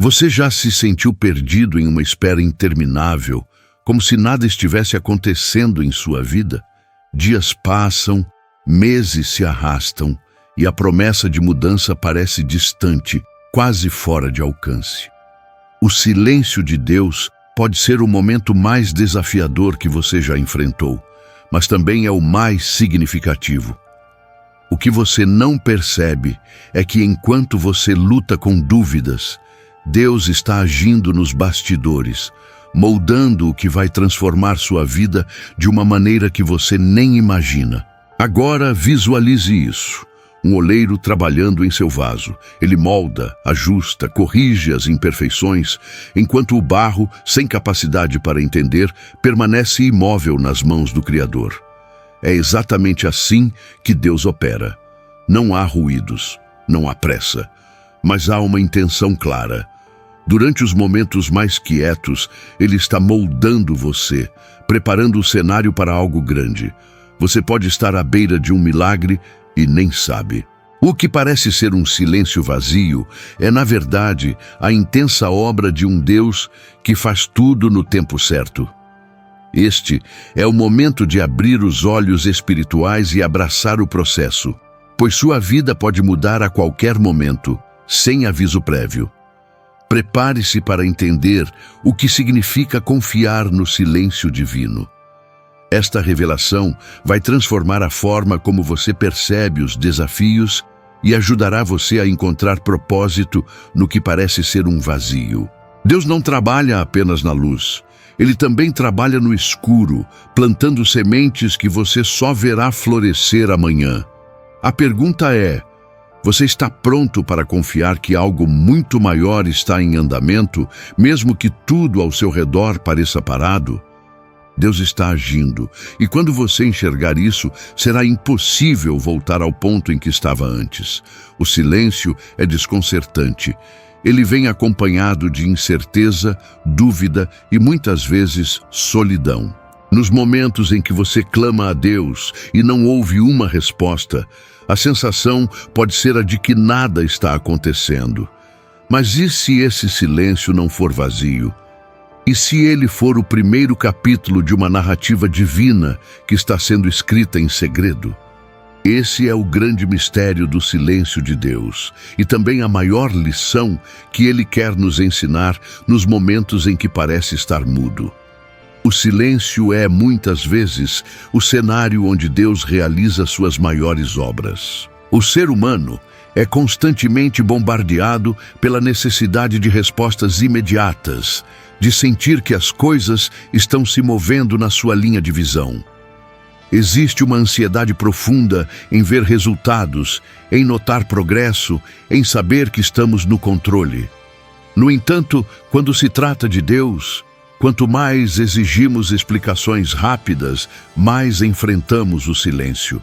Você já se sentiu perdido em uma espera interminável, como se nada estivesse acontecendo em sua vida? Dias passam, meses se arrastam e a promessa de mudança parece distante, quase fora de alcance. O silêncio de Deus pode ser o momento mais desafiador que você já enfrentou, mas também é o mais significativo. O que você não percebe é que enquanto você luta com dúvidas, Deus está agindo nos bastidores, moldando o que vai transformar sua vida de uma maneira que você nem imagina. Agora visualize isso. Um oleiro trabalhando em seu vaso. Ele molda, ajusta, corrige as imperfeições, enquanto o barro, sem capacidade para entender, permanece imóvel nas mãos do Criador. É exatamente assim que Deus opera. Não há ruídos, não há pressa, mas há uma intenção clara. Durante os momentos mais quietos, Ele está moldando você, preparando o cenário para algo grande. Você pode estar à beira de um milagre e nem sabe. O que parece ser um silêncio vazio é, na verdade, a intensa obra de um Deus que faz tudo no tempo certo. Este é o momento de abrir os olhos espirituais e abraçar o processo, pois sua vida pode mudar a qualquer momento, sem aviso prévio. Prepare-se para entender o que significa confiar no silêncio divino. Esta revelação vai transformar a forma como você percebe os desafios e ajudará você a encontrar propósito no que parece ser um vazio. Deus não trabalha apenas na luz. Ele também trabalha no escuro, plantando sementes que você só verá florescer amanhã. A pergunta é: você está pronto para confiar que algo muito maior está em andamento, mesmo que tudo ao seu redor pareça parado? Deus está agindo, e quando você enxergar isso, será impossível voltar ao ponto em que estava antes. O silêncio é desconcertante. Ele vem acompanhado de incerteza, dúvida e muitas vezes solidão. Nos momentos em que você clama a Deus e não ouve uma resposta, a sensação pode ser a de que nada está acontecendo. Mas e se esse silêncio não for vazio? E se ele for o primeiro capítulo de uma narrativa divina que está sendo escrita em segredo? Esse é o grande mistério do silêncio de Deus e também a maior lição que Ele quer nos ensinar nos momentos em que parece estar mudo. O silêncio é, muitas vezes, o cenário onde Deus realiza suas maiores obras. O ser humano é constantemente bombardeado pela necessidade de respostas imediatas, de sentir que as coisas estão se movendo na sua linha de visão. Existe uma ansiedade profunda em ver resultados, em notar progresso, em saber que estamos no controle. No entanto, quando se trata de Deus, quanto mais exigimos explicações rápidas, mais enfrentamos o silêncio.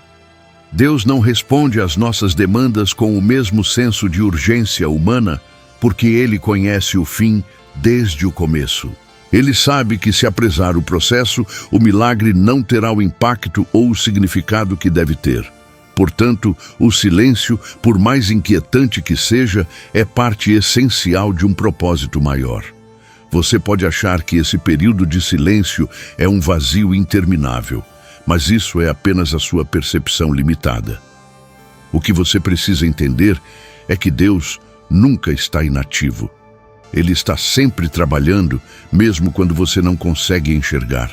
Deus não responde às nossas demandas com o mesmo senso de urgência humana, porque Ele conhece o fim desde o começo. Ele sabe que se apressar o processo, o milagre não terá o impacto ou o significado que deve ter. Portanto, o silêncio, por mais inquietante que seja, é parte essencial de um propósito maior. Você pode achar que esse período de silêncio é um vazio interminável, mas isso é apenas a sua percepção limitada. O que você precisa entender é que Deus nunca está inativo. Ele está sempre trabalhando, mesmo quando você não consegue enxergar.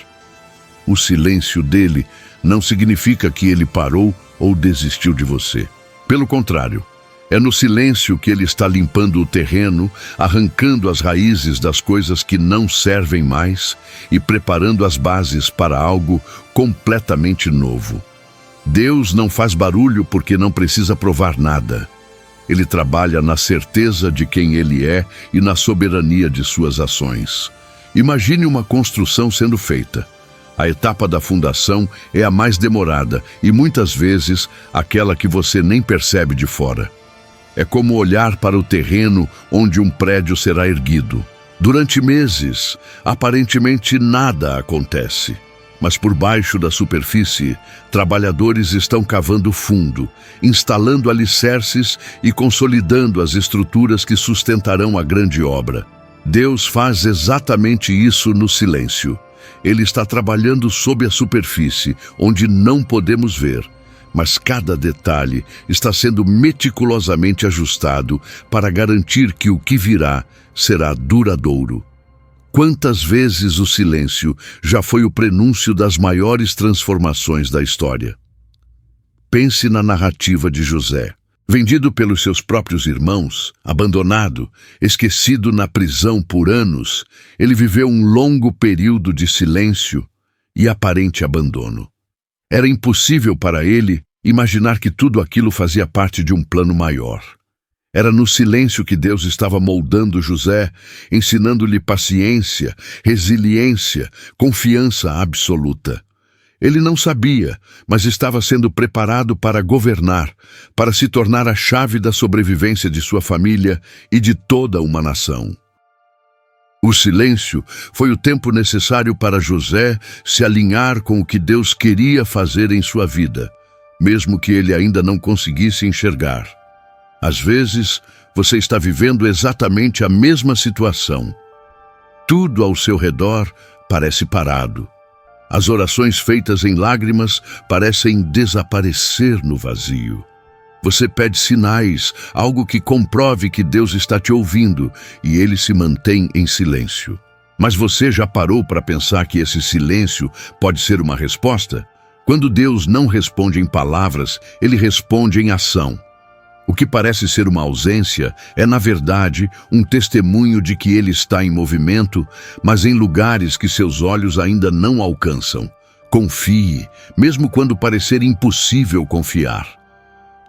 O silêncio dele não significa que ele parou ou desistiu de você. Pelo contrário, é no silêncio que ele está limpando o terreno, arrancando as raízes das coisas que não servem mais e preparando as bases para algo completamente novo. Deus não faz barulho porque não precisa provar nada. Ele trabalha na certeza de quem Ele é e na soberania de suas ações. Imagine uma construção sendo feita. A etapa da fundação é a mais demorada e muitas vezes aquela que você nem percebe de fora. É como olhar para o terreno onde um prédio será erguido. Durante meses, aparentemente nada acontece. Mas por baixo da superfície, trabalhadores estão cavando fundo, instalando alicerces e consolidando as estruturas que sustentarão a grande obra. Deus faz exatamente isso no silêncio. Ele está trabalhando sob a superfície, onde não podemos ver, mas cada detalhe está sendo meticulosamente ajustado para garantir que o que virá será duradouro. Quantas vezes o silêncio já foi o prenúncio das maiores transformações da história? Pense na narrativa de José. Vendido pelos seus próprios irmãos, abandonado, esquecido na prisão por anos, ele viveu um longo período de silêncio e aparente abandono. Era impossível para ele imaginar que tudo aquilo fazia parte de um plano maior. Era no silêncio que Deus estava moldando José, ensinando-lhe paciência, resiliência, confiança absoluta. Ele não sabia, mas estava sendo preparado para governar, para se tornar a chave da sobrevivência de sua família e de toda uma nação. O silêncio foi o tempo necessário para José se alinhar com o que Deus queria fazer em sua vida, mesmo que ele ainda não conseguisse enxergar. Às vezes, você está vivendo exatamente a mesma situação. Tudo ao seu redor parece parado. As orações feitas em lágrimas parecem desaparecer no vazio. Você pede sinais, algo que comprove que Deus está te ouvindo, e ele se mantém em silêncio. Mas você já parou para pensar que esse silêncio pode ser uma resposta? Quando Deus não responde em palavras, ele responde em ação. O que parece ser uma ausência é, na verdade, um testemunho de que ele está em movimento, mas em lugares que seus olhos ainda não alcançam. Confie, mesmo quando parecer impossível confiar.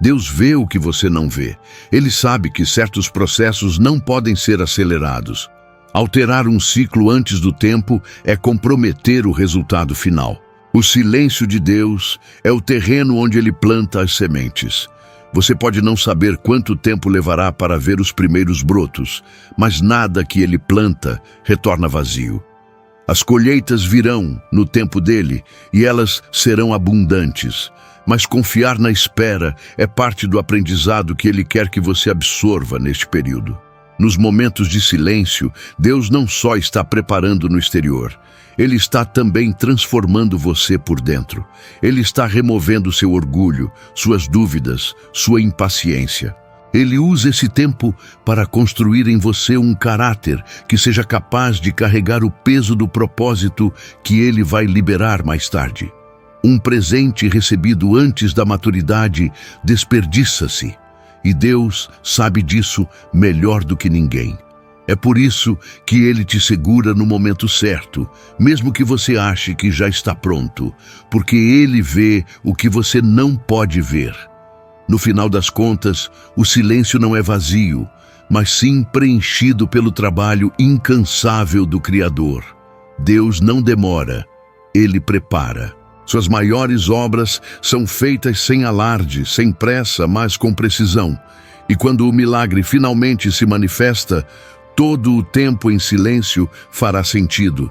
Deus vê o que você não vê. Ele sabe que certos processos não podem ser acelerados. Alterar um ciclo antes do tempo é comprometer o resultado final. O silêncio de Deus é o terreno onde ele planta as sementes. Você pode não saber quanto tempo levará para ver os primeiros brotos, mas nada que ele planta retorna vazio. As colheitas virão no tempo dele e elas serão abundantes, mas confiar na espera é parte do aprendizado que ele quer que você absorva neste período. Nos momentos de silêncio, Deus não só está preparando no exterior, ele está também transformando você por dentro. Ele está removendo seu orgulho, suas dúvidas, sua impaciência. Ele usa esse tempo para construir em você um caráter que seja capaz de carregar o peso do propósito que ele vai liberar mais tarde. Um presente recebido antes da maturidade desperdiça-se, e Deus sabe disso melhor do que ninguém. É por isso que ele te segura no momento certo, mesmo que você ache que já está pronto, porque ele vê o que você não pode ver. No final das contas, o silêncio não é vazio, mas sim preenchido pelo trabalho incansável do Criador. Deus não demora, ele prepara. Suas maiores obras são feitas sem alarde, sem pressa, mas com precisão. E quando o milagre finalmente se manifesta, todo o tempo em silêncio fará sentido.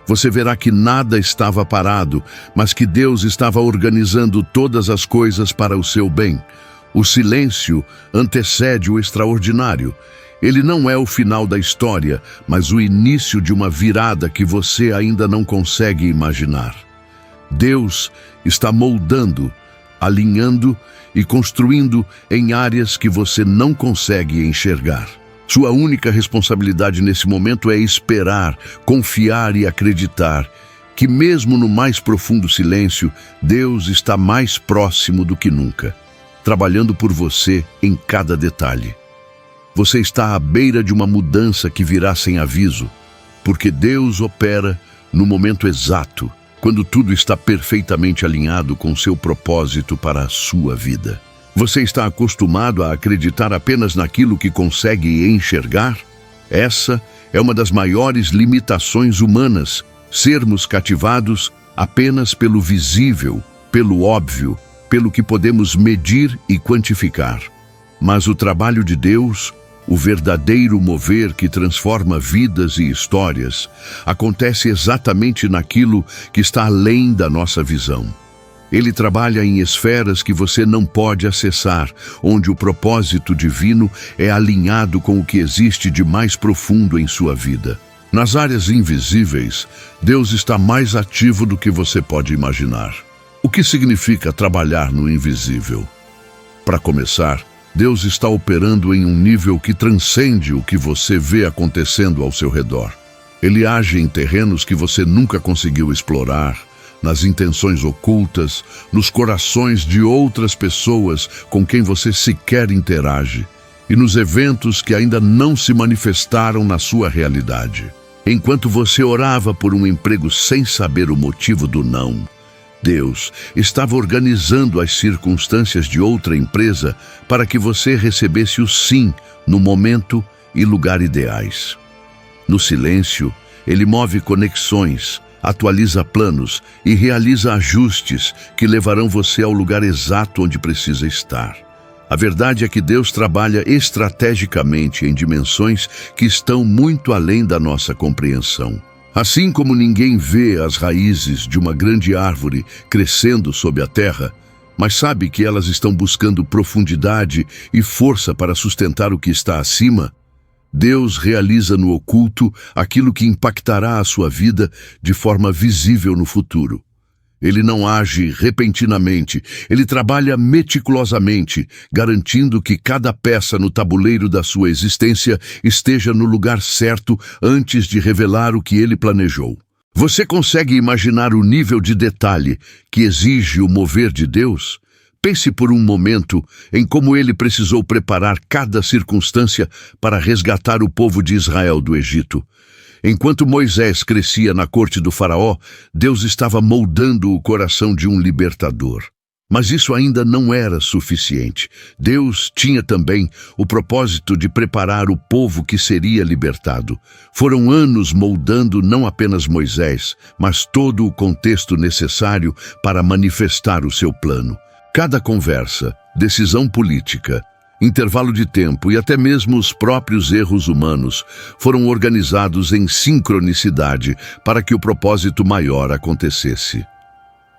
Você verá que nada estava parado, mas que Deus estava organizando todas as coisas para o seu bem. O silêncio antecede o extraordinário. Ele não é o final da história, mas o início de uma virada que você ainda não consegue imaginar. Deus está moldando, alinhando e construindo em áreas que você não consegue enxergar. Sua única responsabilidade nesse momento é esperar, confiar e acreditar que mesmo no mais profundo silêncio, Deus está mais próximo do que nunca, trabalhando por você em cada detalhe. Você está à beira de uma mudança que virá sem aviso, porque Deus opera no momento exato, quando tudo está perfeitamente alinhado com seu propósito para a sua vida. Você está acostumado a acreditar apenas naquilo que consegue enxergar? Essa é uma das maiores limitações humanas, sermos cativados apenas pelo visível, pelo óbvio, pelo que podemos medir e quantificar. Mas o trabalho de Deus O verdadeiro mover que transforma vidas e histórias acontece exatamente naquilo que está além da nossa visão. Ele trabalha em esferas que você não pode acessar, onde o propósito divino é alinhado com o que existe de mais profundo em sua vida. Nas áreas invisíveis, Deus está mais ativo do que você pode imaginar. O que significa trabalhar no invisível? Para começar, Deus está operando em um nível que transcende o que você vê acontecendo ao seu redor. Ele age em terrenos que você nunca conseguiu explorar, nas intenções ocultas, nos corações de outras pessoas com quem você sequer interage, e nos eventos que ainda não se manifestaram na sua realidade. Enquanto você orava por um emprego sem saber o motivo do não, Deus estava organizando as circunstâncias de outra empresa para que você recebesse o sim no momento e lugar ideais. No silêncio, Ele move conexões, atualiza planos e realiza ajustes que levarão você ao lugar exato onde precisa estar. A verdade é que Deus trabalha estrategicamente em dimensões que estão muito além da nossa compreensão. Assim como ninguém vê as raízes de uma grande árvore crescendo sob a terra, mas sabe que elas estão buscando profundidade e força para sustentar o que está acima, Deus realiza no oculto aquilo que impactará a sua vida de forma visível no futuro. Ele não age repentinamente, ele trabalha meticulosamente, garantindo que cada peça no tabuleiro da sua existência esteja no lugar certo antes de revelar o que ele planejou. Você consegue imaginar o nível de detalhe que exige o mover de Deus? Pense por um momento em como ele precisou preparar cada circunstância para resgatar o povo de Israel do Egito. Enquanto Moisés crescia na corte do faraó, Deus estava moldando o coração de um libertador. Mas isso ainda não era suficiente. Deus tinha também o propósito de preparar o povo que seria libertado. Foram anos moldando não apenas Moisés, mas todo o contexto necessário para manifestar o seu plano. Cada conversa, decisão política, intervalo de tempo e até mesmo os próprios erros humanos foram organizados em sincronicidade para que o propósito maior acontecesse.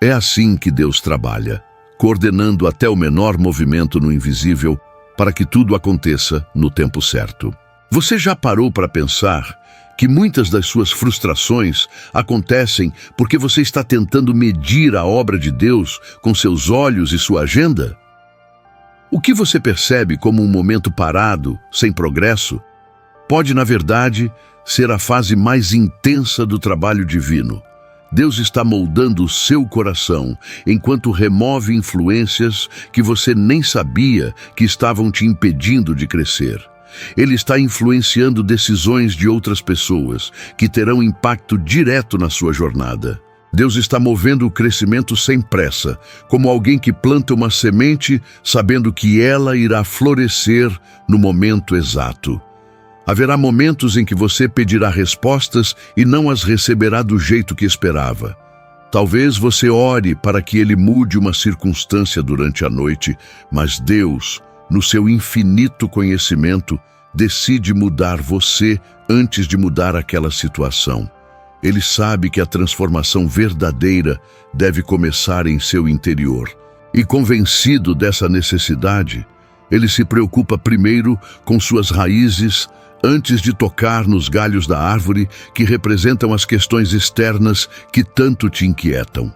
É assim que Deus trabalha, coordenando até o menor movimento no invisível para que tudo aconteça no tempo certo. Você já parou para pensar que muitas das suas frustrações acontecem porque você está tentando medir a obra de Deus com seus olhos e sua agenda? O que você percebe como um momento parado, sem progresso, pode, na verdade, ser a fase mais intensa do trabalho divino. Deus está moldando o seu coração enquanto remove influências que você nem sabia que estavam te impedindo de crescer. Ele está influenciando decisões de outras pessoas que terão impacto direto na sua jornada. Deus está movendo o crescimento sem pressa, como alguém que planta uma semente sabendo que ela irá florescer no momento exato. Haverá momentos em que você pedirá respostas e não as receberá do jeito que esperava. Talvez você ore para que Ele mude uma circunstância durante a noite, mas Deus, no seu infinito conhecimento, decide mudar você antes de mudar aquela situação. Ele sabe que a transformação verdadeira deve começar em seu interior. E convencido dessa necessidade, ele se preocupa primeiro com suas raízes antes de tocar nos galhos da árvore que representam as questões externas que tanto te inquietam.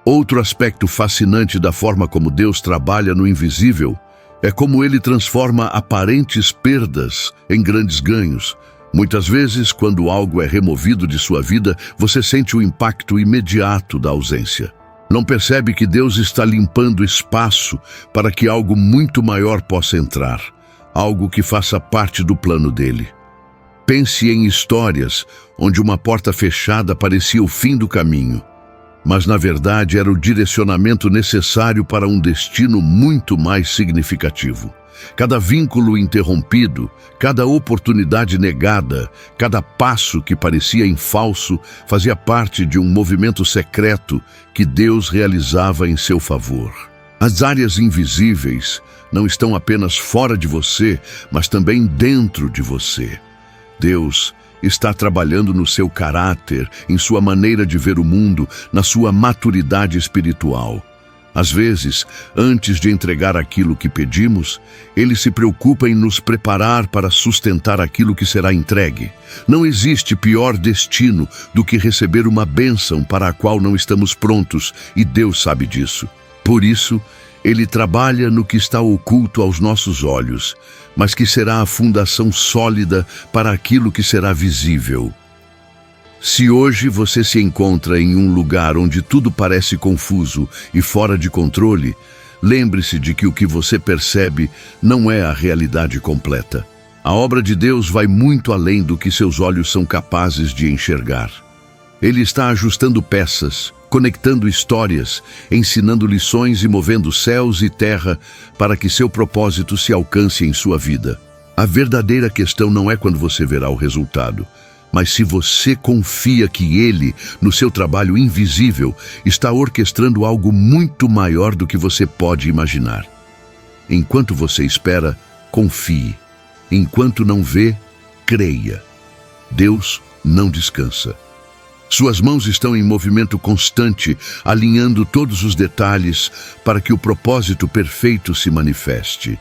Outro aspecto fascinante da forma como Deus trabalha no invisível é como ele transforma aparentes perdas em grandes ganhos. Muitas vezes, quando algo é removido de sua vida, você sente o impacto imediato da ausência. Não percebe que Deus está limpando espaço para que algo muito maior possa entrar, algo que faça parte do plano dele. Pense em histórias onde uma porta fechada parecia o fim do caminho, mas na verdade era o direcionamento necessário para um destino muito mais significativo. Cada vínculo interrompido, cada oportunidade negada, cada passo que parecia em falso fazia parte de um movimento secreto que Deus realizava em seu favor. As áreas invisíveis não estão apenas fora de você, mas também dentro de você. Deus está trabalhando no seu caráter, em sua maneira de ver o mundo, na sua maturidade espiritual. Às vezes, antes de entregar aquilo que pedimos, Ele se preocupa em nos preparar para sustentar aquilo que será entregue. Não existe pior destino do que receber uma bênção para a qual não estamos prontos, e Deus sabe disso. Por isso, Ele trabalha no que está oculto aos nossos olhos, mas que será a fundação sólida para aquilo que será visível. Se hoje você se encontra em um lugar onde tudo parece confuso e fora de controle, lembre-se de que o que você percebe não é a realidade completa. A obra de Deus vai muito além do que seus olhos são capazes de enxergar. Ele está ajustando peças, conectando histórias, ensinando lições e movendo céus e terra para que seu propósito se alcance em sua vida. A verdadeira questão não é quando você verá o resultado, mas se você confia que Ele, no seu trabalho invisível, está orquestrando algo muito maior do que você pode imaginar. Enquanto você espera, confie. Enquanto não vê, creia. Deus não descansa. Suas mãos estão em movimento constante, alinhando todos os detalhes para que o propósito perfeito se manifeste.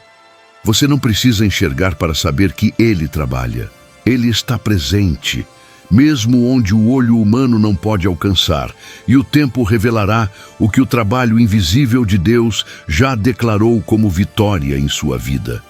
Você não precisa enxergar para saber que Ele trabalha. Ele está presente, mesmo onde o olho humano não pode alcançar, e o tempo revelará o que o trabalho invisível de Deus já declarou como vitória em sua vida.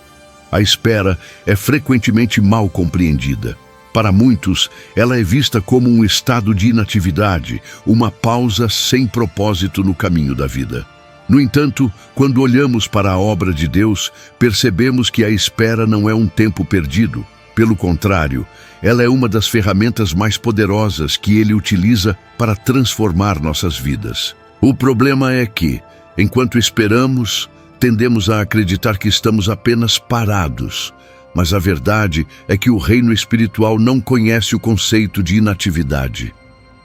A espera é frequentemente mal compreendida. Para muitos, ela é vista como um estado de inatividade, uma pausa sem propósito no caminho da vida. No entanto, quando olhamos para a obra de Deus, percebemos que a espera não é um tempo perdido. Pelo contrário, ela é uma das ferramentas mais poderosas que Ele utiliza para transformar nossas vidas. O problema é que, enquanto esperamos, tendemos a acreditar que estamos apenas parados. Mas a verdade é que o reino espiritual não conhece o conceito de inatividade.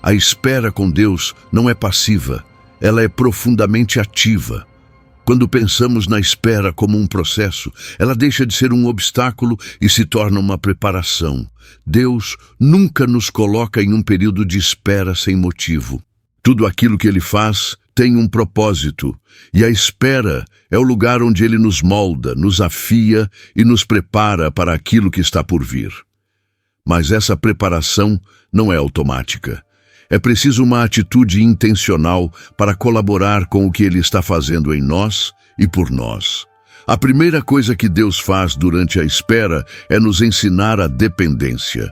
A espera com Deus não é passiva, ela é profundamente ativa. Quando pensamos na espera como um processo, ela deixa de ser um obstáculo e se torna uma preparação. Deus nunca nos coloca em um período de espera sem motivo. Tudo aquilo que Ele faz tem um propósito, e a espera é o lugar onde Ele nos molda, nos afia e nos prepara para aquilo que está por vir. Mas essa preparação não é automática. É preciso uma atitude intencional para colaborar com o que Ele está fazendo em nós e por nós. A primeira coisa que Deus faz durante a espera é nos ensinar a dependência.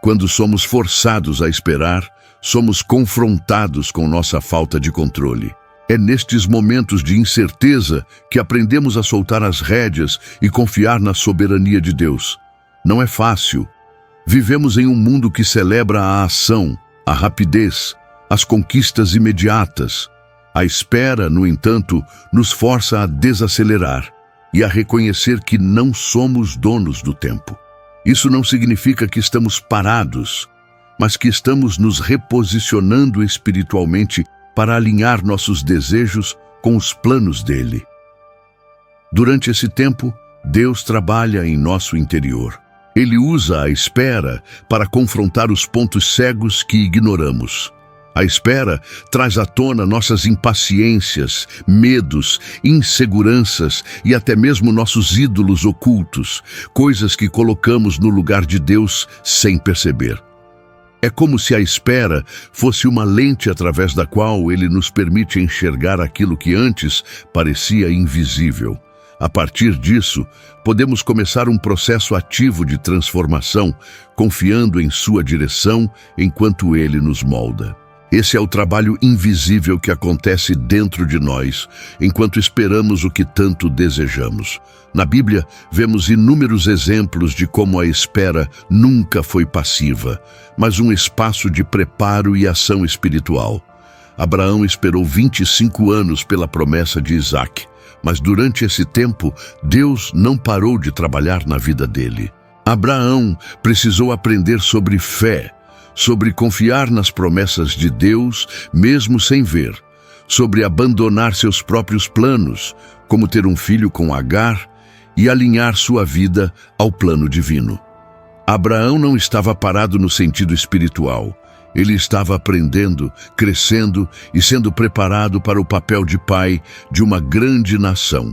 Quando somos forçados a esperar, somos confrontados com nossa falta de controle. É nestes momentos de incerteza que aprendemos a soltar as rédeas e confiar na soberania de Deus. Não é fácil. Vivemos em um mundo que celebra a ação, a rapidez, as conquistas imediatas. A espera, no entanto, nos força a desacelerar e a reconhecer que não somos donos do tempo. Isso não significa que estamos parados, mas que estamos nos reposicionando espiritualmente para alinhar nossos desejos com os planos dele. Durante esse tempo, Deus trabalha em nosso interior. Ele usa a espera para confrontar os pontos cegos que ignoramos. A espera traz à tona nossas impaciências, medos, inseguranças e até mesmo nossos ídolos ocultos, coisas que colocamos no lugar de Deus sem perceber. É como se a espera fosse uma lente através da qual Ele nos permite enxergar aquilo que antes parecia invisível. A partir disso, podemos começar um processo ativo de transformação, confiando em sua direção enquanto Ele nos molda. Esse é o trabalho invisível que acontece dentro de nós, enquanto esperamos o que tanto desejamos. Na Bíblia, vemos inúmeros exemplos de como a espera nunca foi passiva, mas um espaço de preparo e ação espiritual. Abraão esperou 25 anos pela promessa de Isaque, mas durante esse tempo, Deus não parou de trabalhar na vida dele. Abraão precisou aprender sobre fé, sobre confiar nas promessas de Deus, mesmo sem ver, sobre abandonar seus próprios planos, como ter um filho com Agar, e alinhar sua vida ao plano divino. Abraão não estava parado no sentido espiritual. Ele estava aprendendo, crescendo e sendo preparado para o papel de pai de uma grande nação,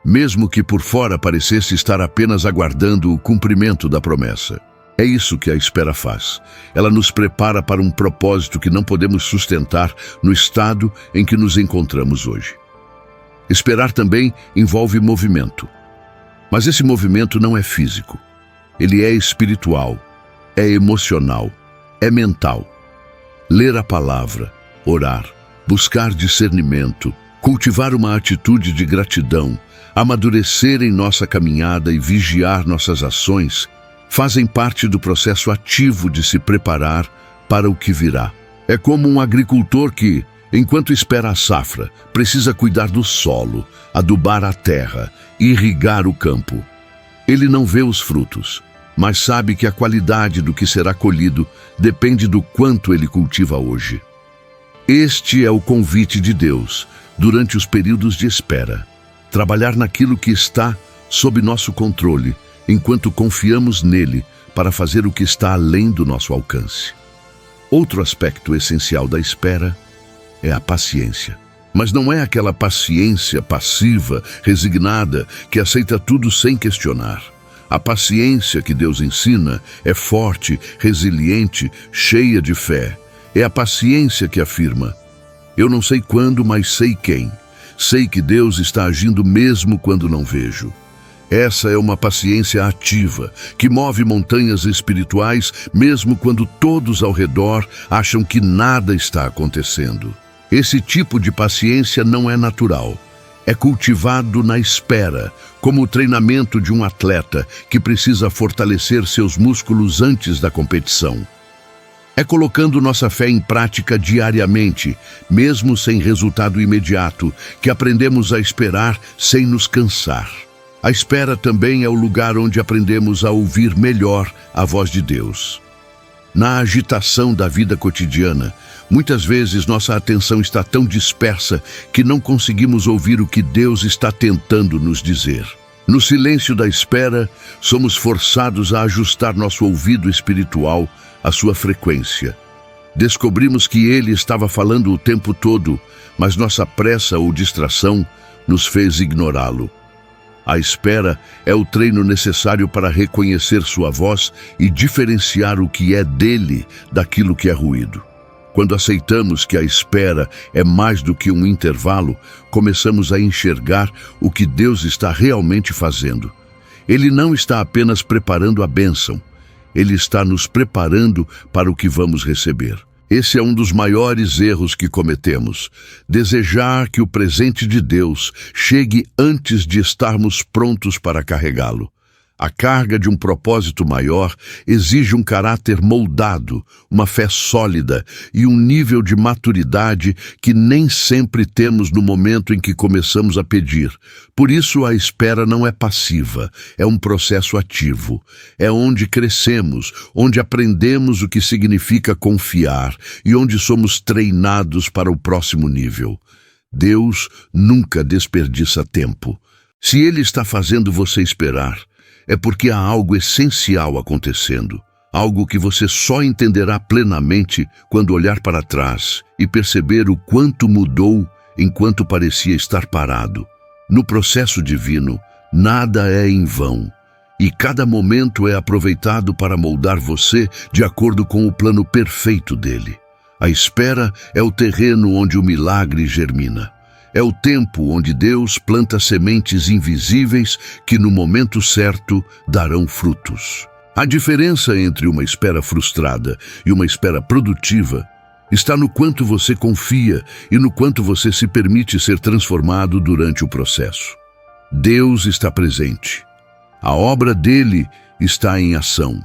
mesmo que por fora parecesse estar apenas aguardando o cumprimento da promessa. É isso que a espera faz. Ela nos prepara para um propósito que não podemos sustentar no estado em que nos encontramos hoje. Esperar também envolve movimento. Mas esse movimento não é físico. Ele é espiritual, é emocional, é mental. Ler a palavra, orar, buscar discernimento, cultivar uma atitude de gratidão, amadurecer em nossa caminhada e vigiar nossas ações fazem parte do processo ativo de se preparar para o que virá. É como um agricultor que, enquanto espera a safra, precisa cuidar do solo, adubar a terra, irrigar o campo. Ele não vê os frutos, mas sabe que a qualidade do que será colhido depende do quanto ele cultiva hoje. Este é o convite de Deus durante os períodos de espera. Trabalhar naquilo que está sob nosso controle, enquanto confiamos nele para fazer o que está além do nosso alcance. Outro aspecto essencial da espera é a paciência. Mas não é aquela paciência passiva, resignada, que aceita tudo sem questionar. A paciência que Deus ensina é forte, resiliente, cheia de fé. É a paciência que afirma: eu não sei quando, mas sei quem. Sei que Deus está agindo mesmo quando não vejo. Essa é uma paciência ativa, que move montanhas espirituais mesmo quando todos ao redor acham que nada está acontecendo. Esse tipo de paciência não é natural. É cultivado na espera, como o treinamento de um atleta que precisa fortalecer seus músculos antes da competição. É colocando nossa fé em prática diariamente, mesmo sem resultado imediato, que aprendemos a esperar sem nos cansar. A espera também é o lugar onde aprendemos a ouvir melhor a voz de Deus. Na agitação da vida cotidiana, muitas vezes nossa atenção está tão dispersa que não conseguimos ouvir o que Deus está tentando nos dizer. No silêncio da espera, somos forçados a ajustar nosso ouvido espiritual à sua frequência. Descobrimos que Ele estava falando o tempo todo, mas nossa pressa ou distração nos fez ignorá-lo. A espera é o treino necessário para reconhecer sua voz e diferenciar o que é dele daquilo que é ruído. Quando aceitamos que a espera é mais do que um intervalo, começamos a enxergar o que Deus está realmente fazendo. Ele não está apenas preparando a bênção, Ele está nos preparando para o que vamos receber. Esse é um dos maiores erros que cometemos: desejar que o presente de Deus chegue antes de estarmos prontos para carregá-lo. A carga de um propósito maior exige um caráter moldado, uma fé sólida e um nível de maturidade que nem sempre temos no momento em que começamos a pedir. Por isso, a espera não é passiva, é um processo ativo. É onde crescemos, onde aprendemos o que significa confiar e onde somos treinados para o próximo nível. Deus nunca desperdiça tempo. Se Ele está fazendo você esperar, é porque há algo essencial acontecendo, algo que você só entenderá plenamente quando olhar para trás e perceber o quanto mudou enquanto parecia estar parado. No processo divino, nada é em vão, e cada momento é aproveitado para moldar você de acordo com o plano perfeito dele. A espera é o terreno onde o milagre germina. É o tempo onde Deus planta sementes invisíveis que no momento certo darão frutos. A diferença entre uma espera frustrada e uma espera produtiva está no quanto você confia e no quanto você se permite ser transformado durante o processo. Deus está presente. A obra dele está em ação.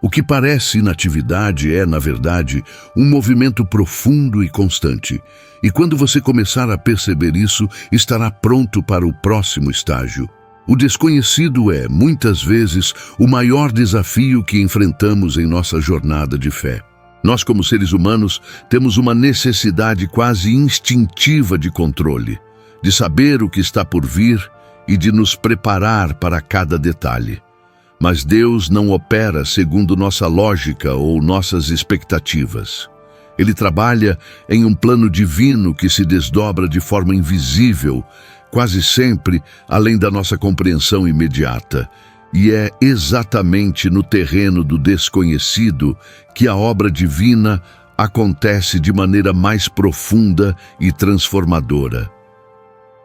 O que parece inatividade é, na verdade, um movimento profundo e constante. E quando você começar a perceber isso, estará pronto para o próximo estágio. O desconhecido é, muitas vezes, o maior desafio que enfrentamos em nossa jornada de fé. Nós, como seres humanos, temos uma necessidade quase instintiva de controle, de saber o que está por vir e de nos preparar para cada detalhe. Mas Deus não opera segundo nossa lógica ou nossas expectativas. Ele trabalha em um plano divino que se desdobra de forma invisível, quase sempre além da nossa compreensão imediata. E é exatamente no terreno do desconhecido que a obra divina acontece de maneira mais profunda e transformadora.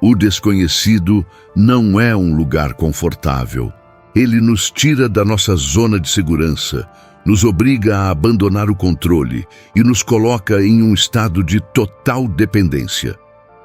O desconhecido não é um lugar confortável. Ele nos tira da nossa zona de segurança, nos obriga a abandonar o controle e nos coloca em um estado de total dependência.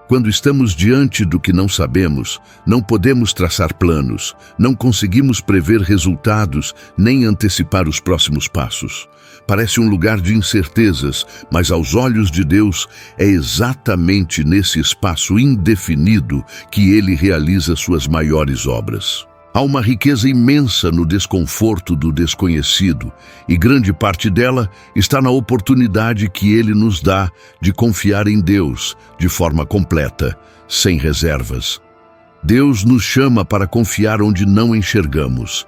Quando estamos diante do que não sabemos, não podemos traçar planos, não conseguimos prever resultados nem antecipar os próximos passos. Parece um lugar de incertezas, mas aos olhos de Deus é exatamente nesse espaço indefinido que Ele realiza suas maiores obras. Há uma riqueza imensa no desconforto do desconhecido, e grande parte dela está na oportunidade que Ele nos dá de confiar em Deus de forma completa, sem reservas. Deus nos chama para confiar onde não enxergamos.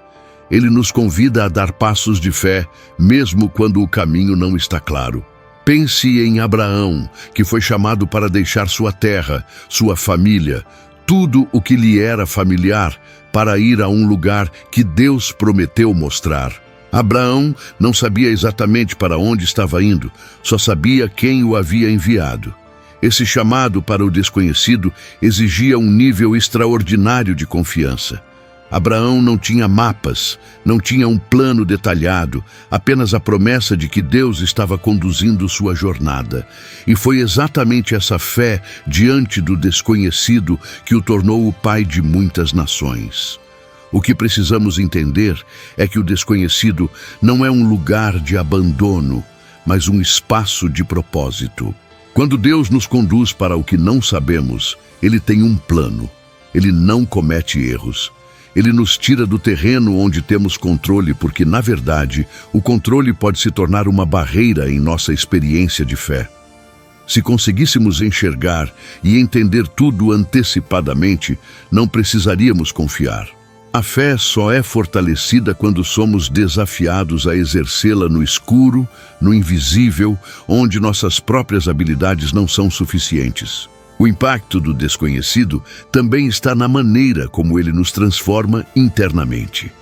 Ele nos convida a dar passos de fé, mesmo quando o caminho não está claro. Pense em Abraão, que foi chamado para deixar sua terra, sua família, tudo o que lhe era familiar, para ir a um lugar que Deus prometeu mostrar. Abraão não sabia exatamente para onde estava indo, só sabia quem o havia enviado. Esse chamado para o desconhecido exigia um nível extraordinário de confiança. Abraão não tinha mapas, não tinha um plano detalhado, apenas a promessa de que Deus estava conduzindo sua jornada. E foi exatamente essa fé diante do desconhecido que o tornou o pai de muitas nações. O que precisamos entender é que o desconhecido não é um lugar de abandono, mas um espaço de propósito. Quando Deus nos conduz para o que não sabemos, Ele tem um plano. Ele não comete erros. Ele nos tira do terreno onde temos controle, porque, na verdade, o controle pode se tornar uma barreira em nossa experiência de fé. Se conseguíssemos enxergar e entender tudo antecipadamente, não precisaríamos confiar. A fé só é fortalecida quando somos desafiados a exercê-la no escuro, no invisível, onde nossas próprias habilidades não são suficientes. O impacto do desconhecido também está na maneira como ele nos transforma internamente.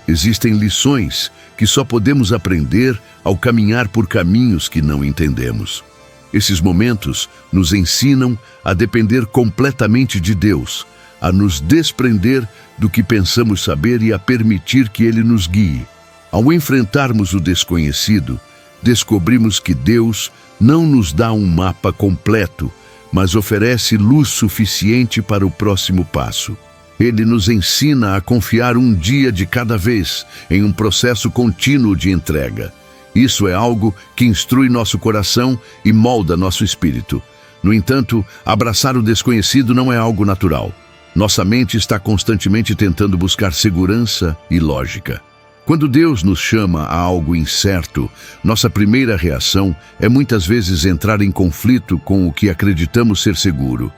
Existem lições que só podemos aprender ao caminhar por caminhos que não entendemos. Esses momentos nos ensinam a depender completamente de Deus, a nos desprender do que pensamos saber e a permitir que Ele nos guie. Ao enfrentarmos o desconhecido, descobrimos que Deus não nos dá um mapa completo, mas oferece luz suficiente para o próximo passo. Ele nos ensina a confiar um dia de cada vez, em um processo contínuo de entrega. Isso é algo que instrui nosso coração e molda nosso espírito. No entanto, abraçar o desconhecido não é algo natural. Nossa mente está constantemente tentando buscar segurança e lógica. Quando Deus nos chama a algo incerto, nossa primeira reação é muitas vezes entrar em conflito com o que acreditamos ser seguro.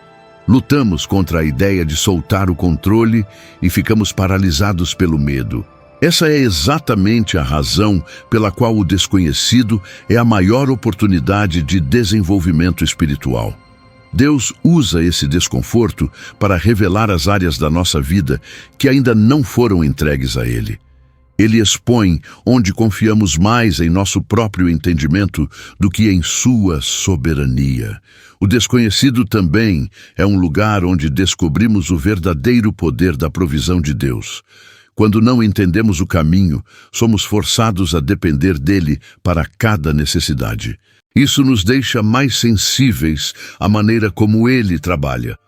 Lutamos contra a ideia de soltar o controle e ficamos paralisados pelo medo. Essa é exatamente a razão pela qual o desconhecido é a maior oportunidade de desenvolvimento espiritual. Deus usa esse desconforto para revelar as áreas da nossa vida que ainda não foram entregues a Ele. Ele expõe onde confiamos mais em nosso próprio entendimento do que em sua soberania. O desconhecido também é um lugar onde descobrimos o verdadeiro poder da provisão de Deus. Quando não entendemos o caminho, somos forçados a depender dele para cada necessidade. Isso nos deixa mais sensíveis à maneira como ele trabalha,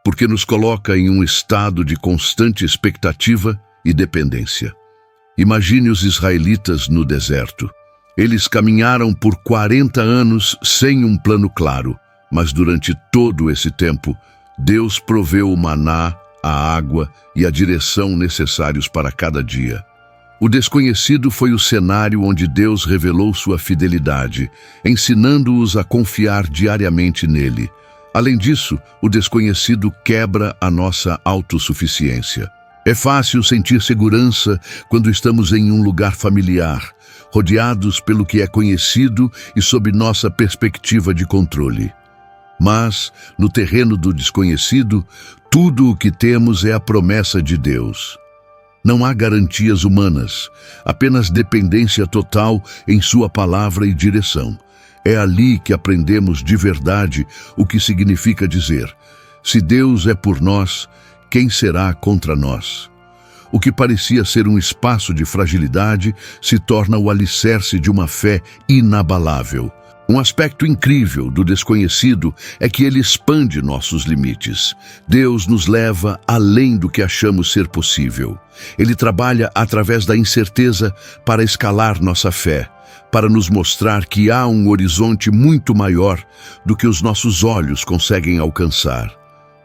porque nos coloca em um estado de constante expectativa e dependência. Imagine os israelitas no deserto. Eles caminharam por 40 anos sem um plano claro, mas durante todo esse tempo, Deus proveu o maná, a água e a direção necessários para cada dia. O desconhecido foi o cenário onde Deus revelou sua fidelidade, ensinando-os a confiar diariamente nele. Além disso, o desconhecido quebra a nossa autossuficiência. É fácil sentir segurança quando estamos em um lugar familiar, rodeados pelo que é conhecido e sob nossa perspectiva de controle. Mas, no terreno do desconhecido, tudo o que temos é a promessa de Deus. Não há garantias humanas, apenas dependência total em sua palavra e direção. É ali que aprendemos de verdade o que significa dizer: se Deus é por nós, quem será contra nós? O que parecia ser um espaço de fragilidade se torna o alicerce de uma fé inabalável. Um aspecto incrível do desconhecido é que ele expande nossos limites. Deus nos leva além do que achamos ser possível. Ele trabalha através da incerteza para escalar nossa fé, para nos mostrar que há um horizonte muito maior do que os nossos olhos conseguem alcançar.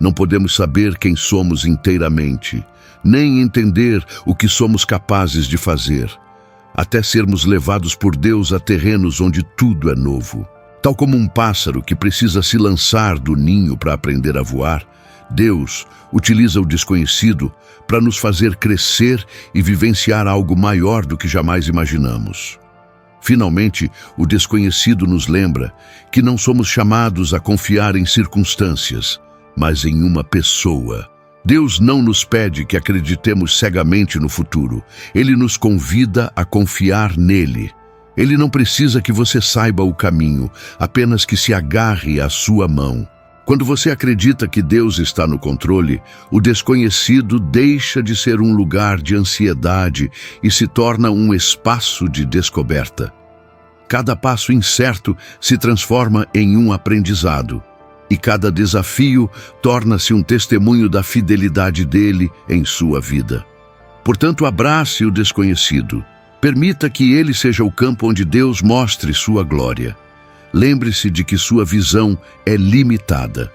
Não podemos saber quem somos inteiramente, nem entender o que somos capazes de fazer, até sermos levados por Deus a terrenos onde tudo é novo. Tal como um pássaro que precisa se lançar do ninho para aprender a voar, Deus utiliza o desconhecido para nos fazer crescer e vivenciar algo maior do que jamais imaginamos. Finalmente, o desconhecido nos lembra que não somos chamados a confiar em circunstâncias, mas em uma pessoa. Deus não nos pede que acreditemos cegamente no futuro. Ele nos convida a confiar nele. Ele não precisa que você saiba o caminho, apenas que se agarre à sua mão. Quando você acredita que Deus está no controle, o desconhecido deixa de ser um lugar de ansiedade e se torna um espaço de descoberta. Cada passo incerto se transforma em um aprendizado. E cada desafio torna-se um testemunho da fidelidade dele em sua vida. Portanto, abrace o desconhecido. Permita que ele seja o campo onde Deus mostre sua glória. Lembre-se de que sua visão é limitada,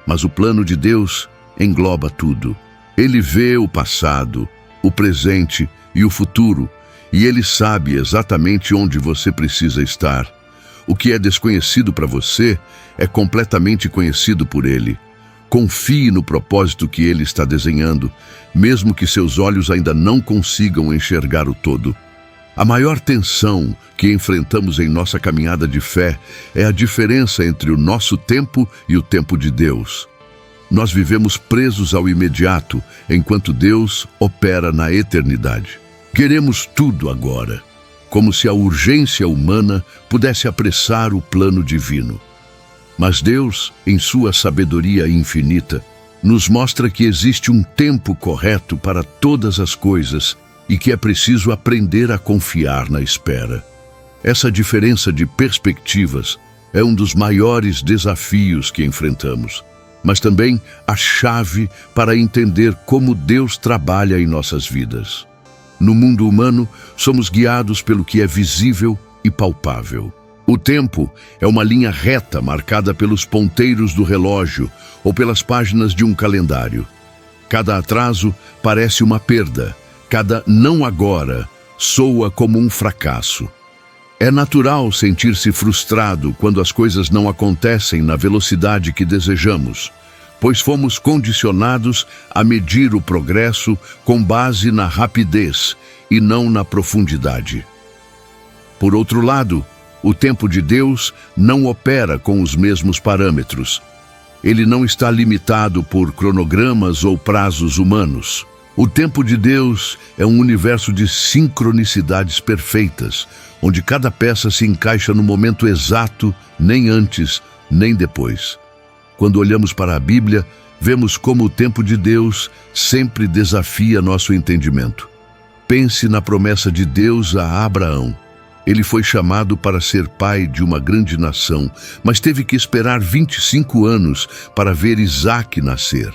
mas o plano de Deus engloba tudo. Ele vê o passado, o presente e o futuro, e ele sabe exatamente onde você precisa estar. O que é desconhecido para você é completamente conhecido por ele. Confie no propósito que ele está desenhando, mesmo que seus olhos ainda não consigam enxergar o todo. A maior tensão que enfrentamos em nossa caminhada de fé é a diferença entre o nosso tempo e o tempo de Deus. Nós vivemos presos ao imediato, enquanto Deus opera na eternidade. Queremos tudo agora, como se a urgência humana pudesse apressar o plano divino. Mas Deus, em sua sabedoria infinita, nos mostra que existe um tempo correto para todas as coisas e que é preciso aprender a confiar na espera. Essa diferença de perspectivas é um dos maiores desafios que enfrentamos, mas também a chave para entender como Deus trabalha em nossas vidas. No mundo humano, somos guiados pelo que é visível e palpável. O tempo é uma linha reta marcada pelos ponteiros do relógio ou pelas páginas de um calendário. Cada atraso parece uma perda, cada não agora soa como um fracasso. É natural sentir-se frustrado quando as coisas não acontecem na velocidade que desejamos, pois fomos condicionados a medir o progresso com base na rapidez e não na profundidade. Por outro lado, o tempo de Deus não opera com os mesmos parâmetros. Ele não está limitado por cronogramas ou prazos humanos. O tempo de Deus é um universo de sincronicidades perfeitas, onde cada peça se encaixa no momento exato, nem antes, nem depois. Quando olhamos para a Bíblia, vemos como o tempo de Deus sempre desafia nosso entendimento. Pense na promessa de Deus a Abraão. Ele foi chamado para ser pai de uma grande nação, mas teve que esperar 25 anos para ver Isaque nascer.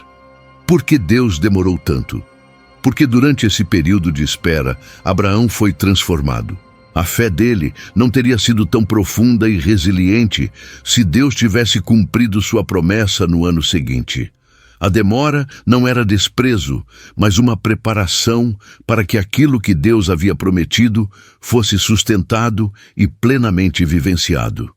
Por que Deus demorou tanto? Porque durante esse período de espera, Abraão foi transformado. A fé dele não teria sido tão profunda e resiliente se Deus tivesse cumprido sua promessa no ano seguinte. A demora não era desprezo, mas uma preparação para que aquilo que Deus havia prometido fosse sustentado e plenamente vivenciado.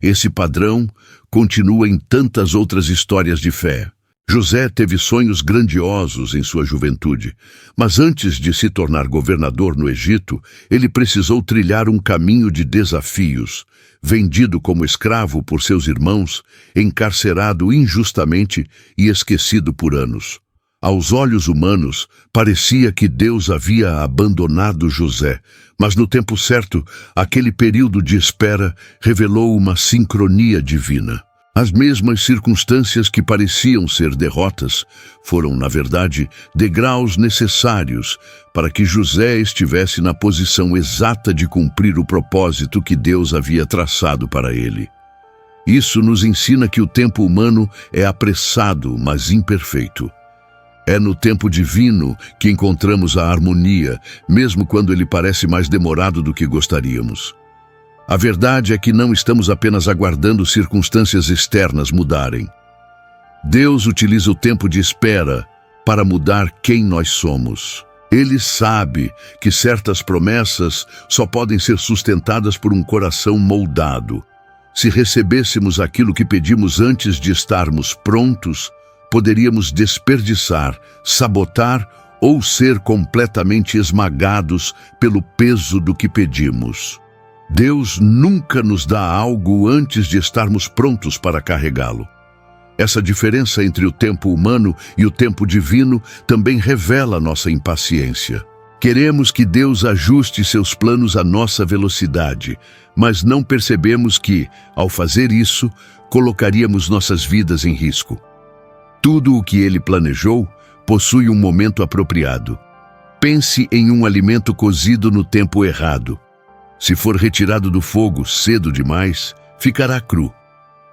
Esse padrão continua em tantas outras histórias de fé. José teve sonhos grandiosos em sua juventude, mas antes de se tornar governador no Egito, ele precisou trilhar um caminho de desafios, vendido como escravo por seus irmãos, encarcerado injustamente e esquecido por anos. Aos olhos humanos, parecia que Deus havia abandonado José, mas no tempo certo, aquele período de espera revelou uma sincronia divina. As mesmas circunstâncias que pareciam ser derrotas foram, na verdade, degraus necessários para que José estivesse na posição exata de cumprir o propósito que Deus havia traçado para ele. Isso nos ensina que o tempo humano é apressado, mas imperfeito. É no tempo divino que encontramos a harmonia, mesmo quando ele parece mais demorado do que gostaríamos. A verdade é que não estamos apenas aguardando circunstâncias externas mudarem. Deus utiliza o tempo de espera para mudar quem nós somos. Ele sabe que certas promessas só podem ser sustentadas por um coração moldado. Se recebêssemos aquilo que pedimos antes de estarmos prontos, poderíamos desperdiçar, sabotar ou ser completamente esmagados pelo peso do que pedimos. Deus nunca nos dá algo antes de estarmos prontos para carregá-lo. Essa diferença entre o tempo humano e o tempo divino também revela nossa impaciência. Queremos que Deus ajuste seus planos à nossa velocidade, mas não percebemos que, ao fazer isso, colocaríamos nossas vidas em risco. Tudo o que Ele planejou possui um momento apropriado. Pense em um alimento cozido no tempo errado. Se for retirado do fogo cedo demais, ficará cru.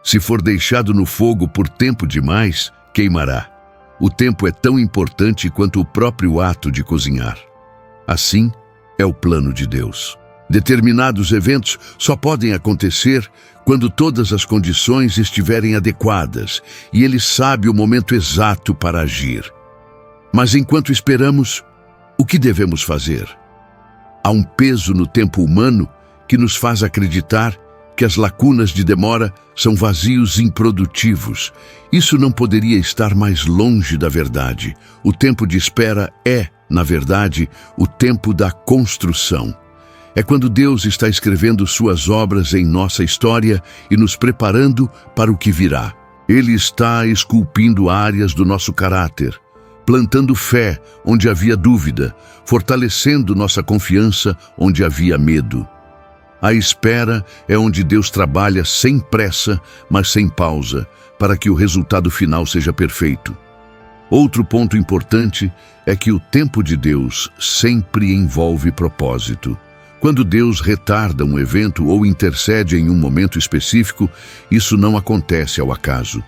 Se for deixado no fogo por tempo demais, queimará. O tempo é tão importante quanto o próprio ato de cozinhar. Assim é o plano de Deus. Determinados eventos só podem acontecer quando todas as condições estiverem adequadas e Ele sabe o momento exato para agir. Mas enquanto esperamos, o que devemos fazer? Há um peso no tempo humano que nos faz acreditar que as lacunas de demora são vazios improdutivos. Isso não poderia estar mais longe da verdade. O tempo de espera é, na verdade, o tempo da construção. É quando Deus está escrevendo suas obras em nossa história e nos preparando para o que virá. Ele está esculpindo áreas do nosso caráter, plantando fé onde havia dúvida, fortalecendo nossa confiança onde havia medo. A espera é onde Deus trabalha sem pressa, mas sem pausa, para que o resultado final seja perfeito. Outro ponto importante é que o tempo de Deus sempre envolve propósito. Quando Deus retarda um evento ou intercede em um momento específico, isso não acontece ao acaso.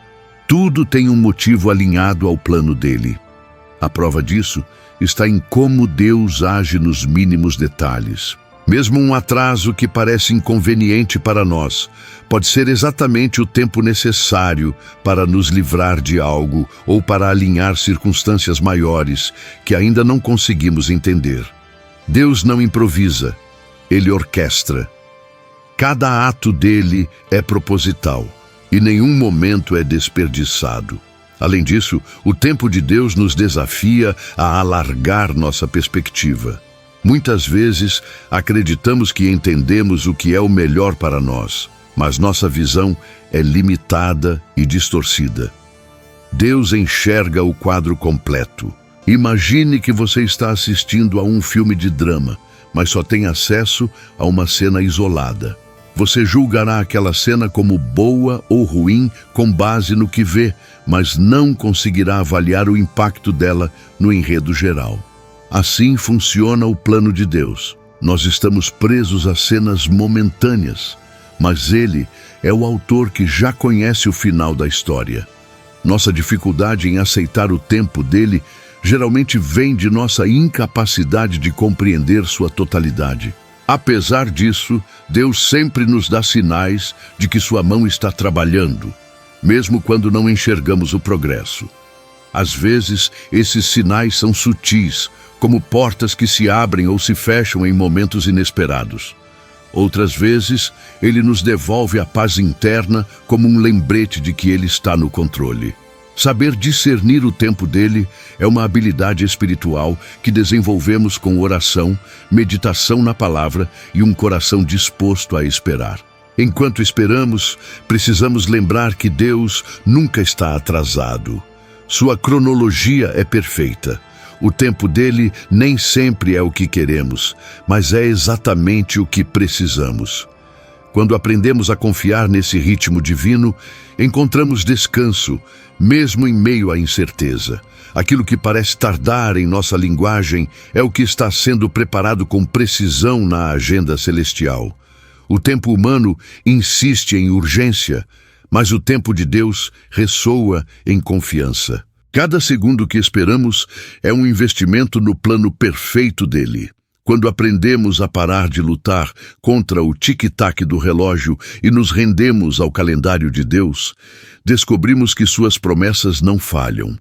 Tudo tem um motivo alinhado ao plano dele. A prova disso está em como Deus age nos mínimos detalhes. Mesmo um atraso que parece inconveniente para nós, pode ser exatamente o tempo necessário para nos livrar de algo ou para alinhar circunstâncias maiores que ainda não conseguimos entender. Deus não improvisa, Ele orquestra. Cada ato dele é proposital e nenhum momento é desperdiçado. Além disso, o tempo de Deus nos desafia a alargar nossa perspectiva. Muitas vezes, acreditamos que entendemos o que é o melhor para nós, mas nossa visão é limitada e distorcida. Deus enxerga o quadro completo. Imagine que você está assistindo a um filme de drama, mas só tem acesso a uma cena isolada. Você julgará aquela cena como boa ou ruim com base no que vê, mas não conseguirá avaliar o impacto dela no enredo geral. Assim funciona o plano de Deus. Nós estamos presos a cenas momentâneas, mas Ele é o autor que já conhece o final da história. Nossa dificuldade em aceitar o tempo dele geralmente vem de nossa incapacidade de compreender sua totalidade. Apesar disso, Deus sempre nos dá sinais de que sua mão está trabalhando, mesmo quando não enxergamos o progresso. Às vezes, esses sinais são sutis, como portas que se abrem ou se fecham em momentos inesperados. Outras vezes, ele nos devolve a paz interna como um lembrete de que ele está no controle. Saber discernir o tempo dele é uma habilidade espiritual que desenvolvemos com oração, meditação na palavra e um coração disposto a esperar. Enquanto esperamos, precisamos lembrar que Deus nunca está atrasado. Sua cronologia é perfeita. O tempo dele nem sempre é o que queremos, mas é exatamente o que precisamos. Quando aprendemos a confiar nesse ritmo divino, encontramos descanso, mesmo em meio à incerteza. Aquilo que parece tardar em nossa linguagem é o que está sendo preparado com precisão na agenda celestial. O tempo humano insiste em urgência, mas o tempo de Deus ressoa em confiança. Cada segundo que esperamos é um investimento no plano perfeito dele. Quando aprendemos a parar de lutar contra o tic-tac do relógio e nos rendemos ao calendário de Deus, descobrimos que suas promessas não falham.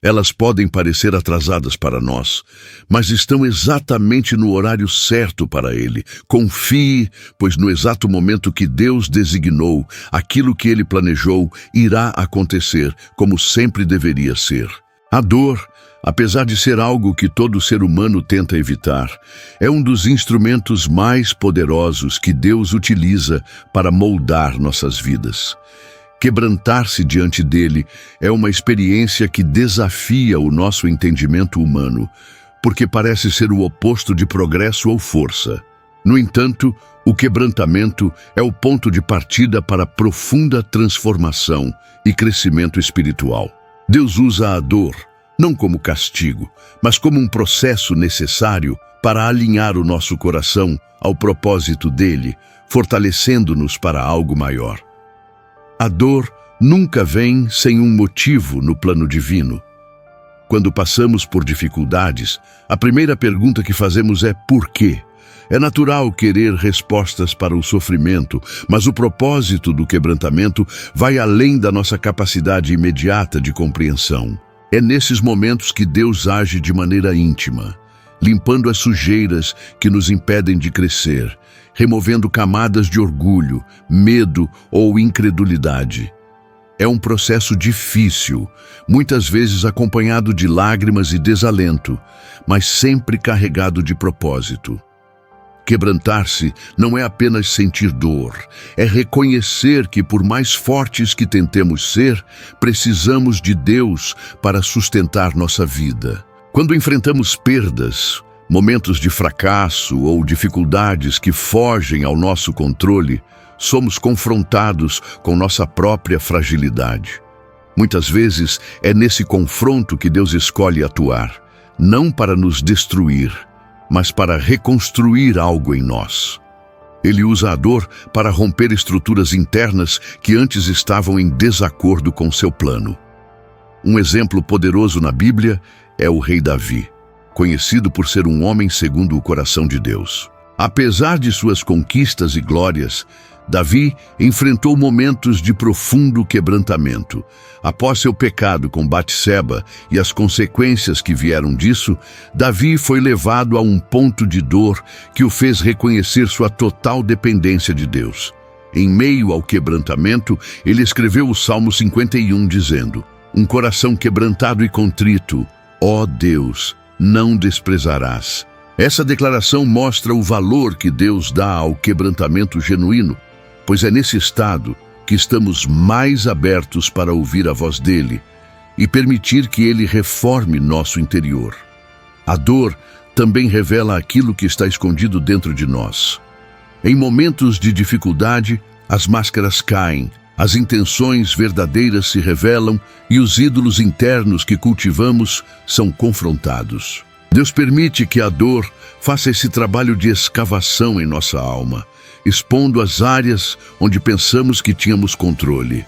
Elas podem parecer atrasadas para nós, mas estão exatamente no horário certo para ele. Confie, pois no exato momento que Deus designou, aquilo que ele planejou irá acontecer, como sempre deveria ser. A dor, apesar de ser algo que todo ser humano tenta evitar, é um dos instrumentos mais poderosos que Deus utiliza para moldar nossas vidas. Quebrantar-se diante dele é uma experiência que desafia o nosso entendimento humano, porque parece ser o oposto de progresso ou força. No entanto, o quebrantamento é o ponto de partida para profunda transformação e crescimento espiritual. Deus usa a dor, não como castigo, mas como um processo necessário para alinhar o nosso coração ao propósito dele, fortalecendo-nos para algo maior. A dor nunca vem sem um motivo no plano divino. Quando passamos por dificuldades, a primeira pergunta que fazemos é por quê? É natural querer respostas para o sofrimento, mas o propósito do quebrantamento vai além da nossa capacidade imediata de compreensão. É nesses momentos que Deus age de maneira íntima, limpando as sujeiras que nos impedem de crescer, removendo camadas de orgulho, medo ou incredulidade. É um processo difícil, muitas vezes acompanhado de lágrimas e desalento, mas sempre carregado de propósito. Quebrantar-se não é apenas sentir dor, é reconhecer que, por mais fortes que tentemos ser, precisamos de Deus para sustentar nossa vida. Quando enfrentamos perdas, momentos de fracasso ou dificuldades que fogem ao nosso controle, somos confrontados com nossa própria fragilidade. Muitas vezes é nesse confronto que Deus escolhe atuar, não para nos destruir, mas para reconstruir algo em nós. Ele usa a dor para romper estruturas internas que antes estavam em desacordo com seu plano. Um exemplo poderoso na Bíblia é o rei Davi, conhecido por ser um homem segundo o coração de Deus. Apesar de suas conquistas e glórias, Davi enfrentou momentos de profundo quebrantamento. Após seu pecado com Batseba e as consequências que vieram disso, Davi foi levado a um ponto de dor que o fez reconhecer sua total dependência de Deus. Em meio ao quebrantamento, ele escreveu o Salmo 51 dizendo: "Um coração quebrantado e contrito, ó Deus, não desprezarás." Essa declaração mostra o valor que Deus dá ao quebrantamento genuíno, pois é nesse estado que estamos mais abertos para ouvir a voz dele e permitir que ele reforme nosso interior. A dor também revela aquilo que está escondido dentro de nós. Em momentos de dificuldade, as máscaras caem, as intenções verdadeiras se revelam e os ídolos internos que cultivamos são confrontados. Deus permite que a dor faça esse trabalho de escavação em nossa alma, expondo as áreas onde pensamos que tínhamos controle,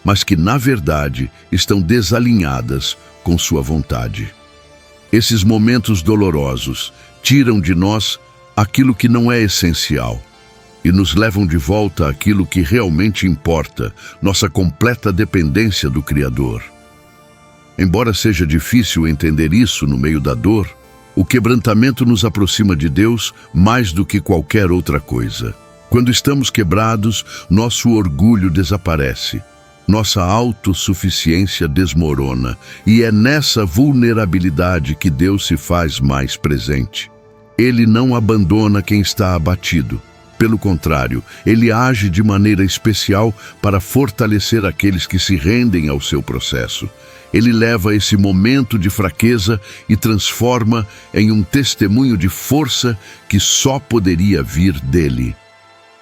mas que, na verdade, estão desalinhadas com sua vontade. Esses momentos dolorosos tiram de nós aquilo que não é essencial e nos levam de volta àquilo que realmente importa, nossa completa dependência do Criador. Embora seja difícil entender isso no meio da dor, o quebrantamento nos aproxima de Deus mais do que qualquer outra coisa. Quando estamos quebrados, nosso orgulho desaparece, nossa autossuficiência desmorona, e é nessa vulnerabilidade que Deus se faz mais presente. Ele não abandona quem está abatido. Pelo contrário, Ele age de maneira especial para fortalecer aqueles que se rendem ao seu processo. Ele leva esse momento de fraqueza e transforma em um testemunho de força que só poderia vir dele.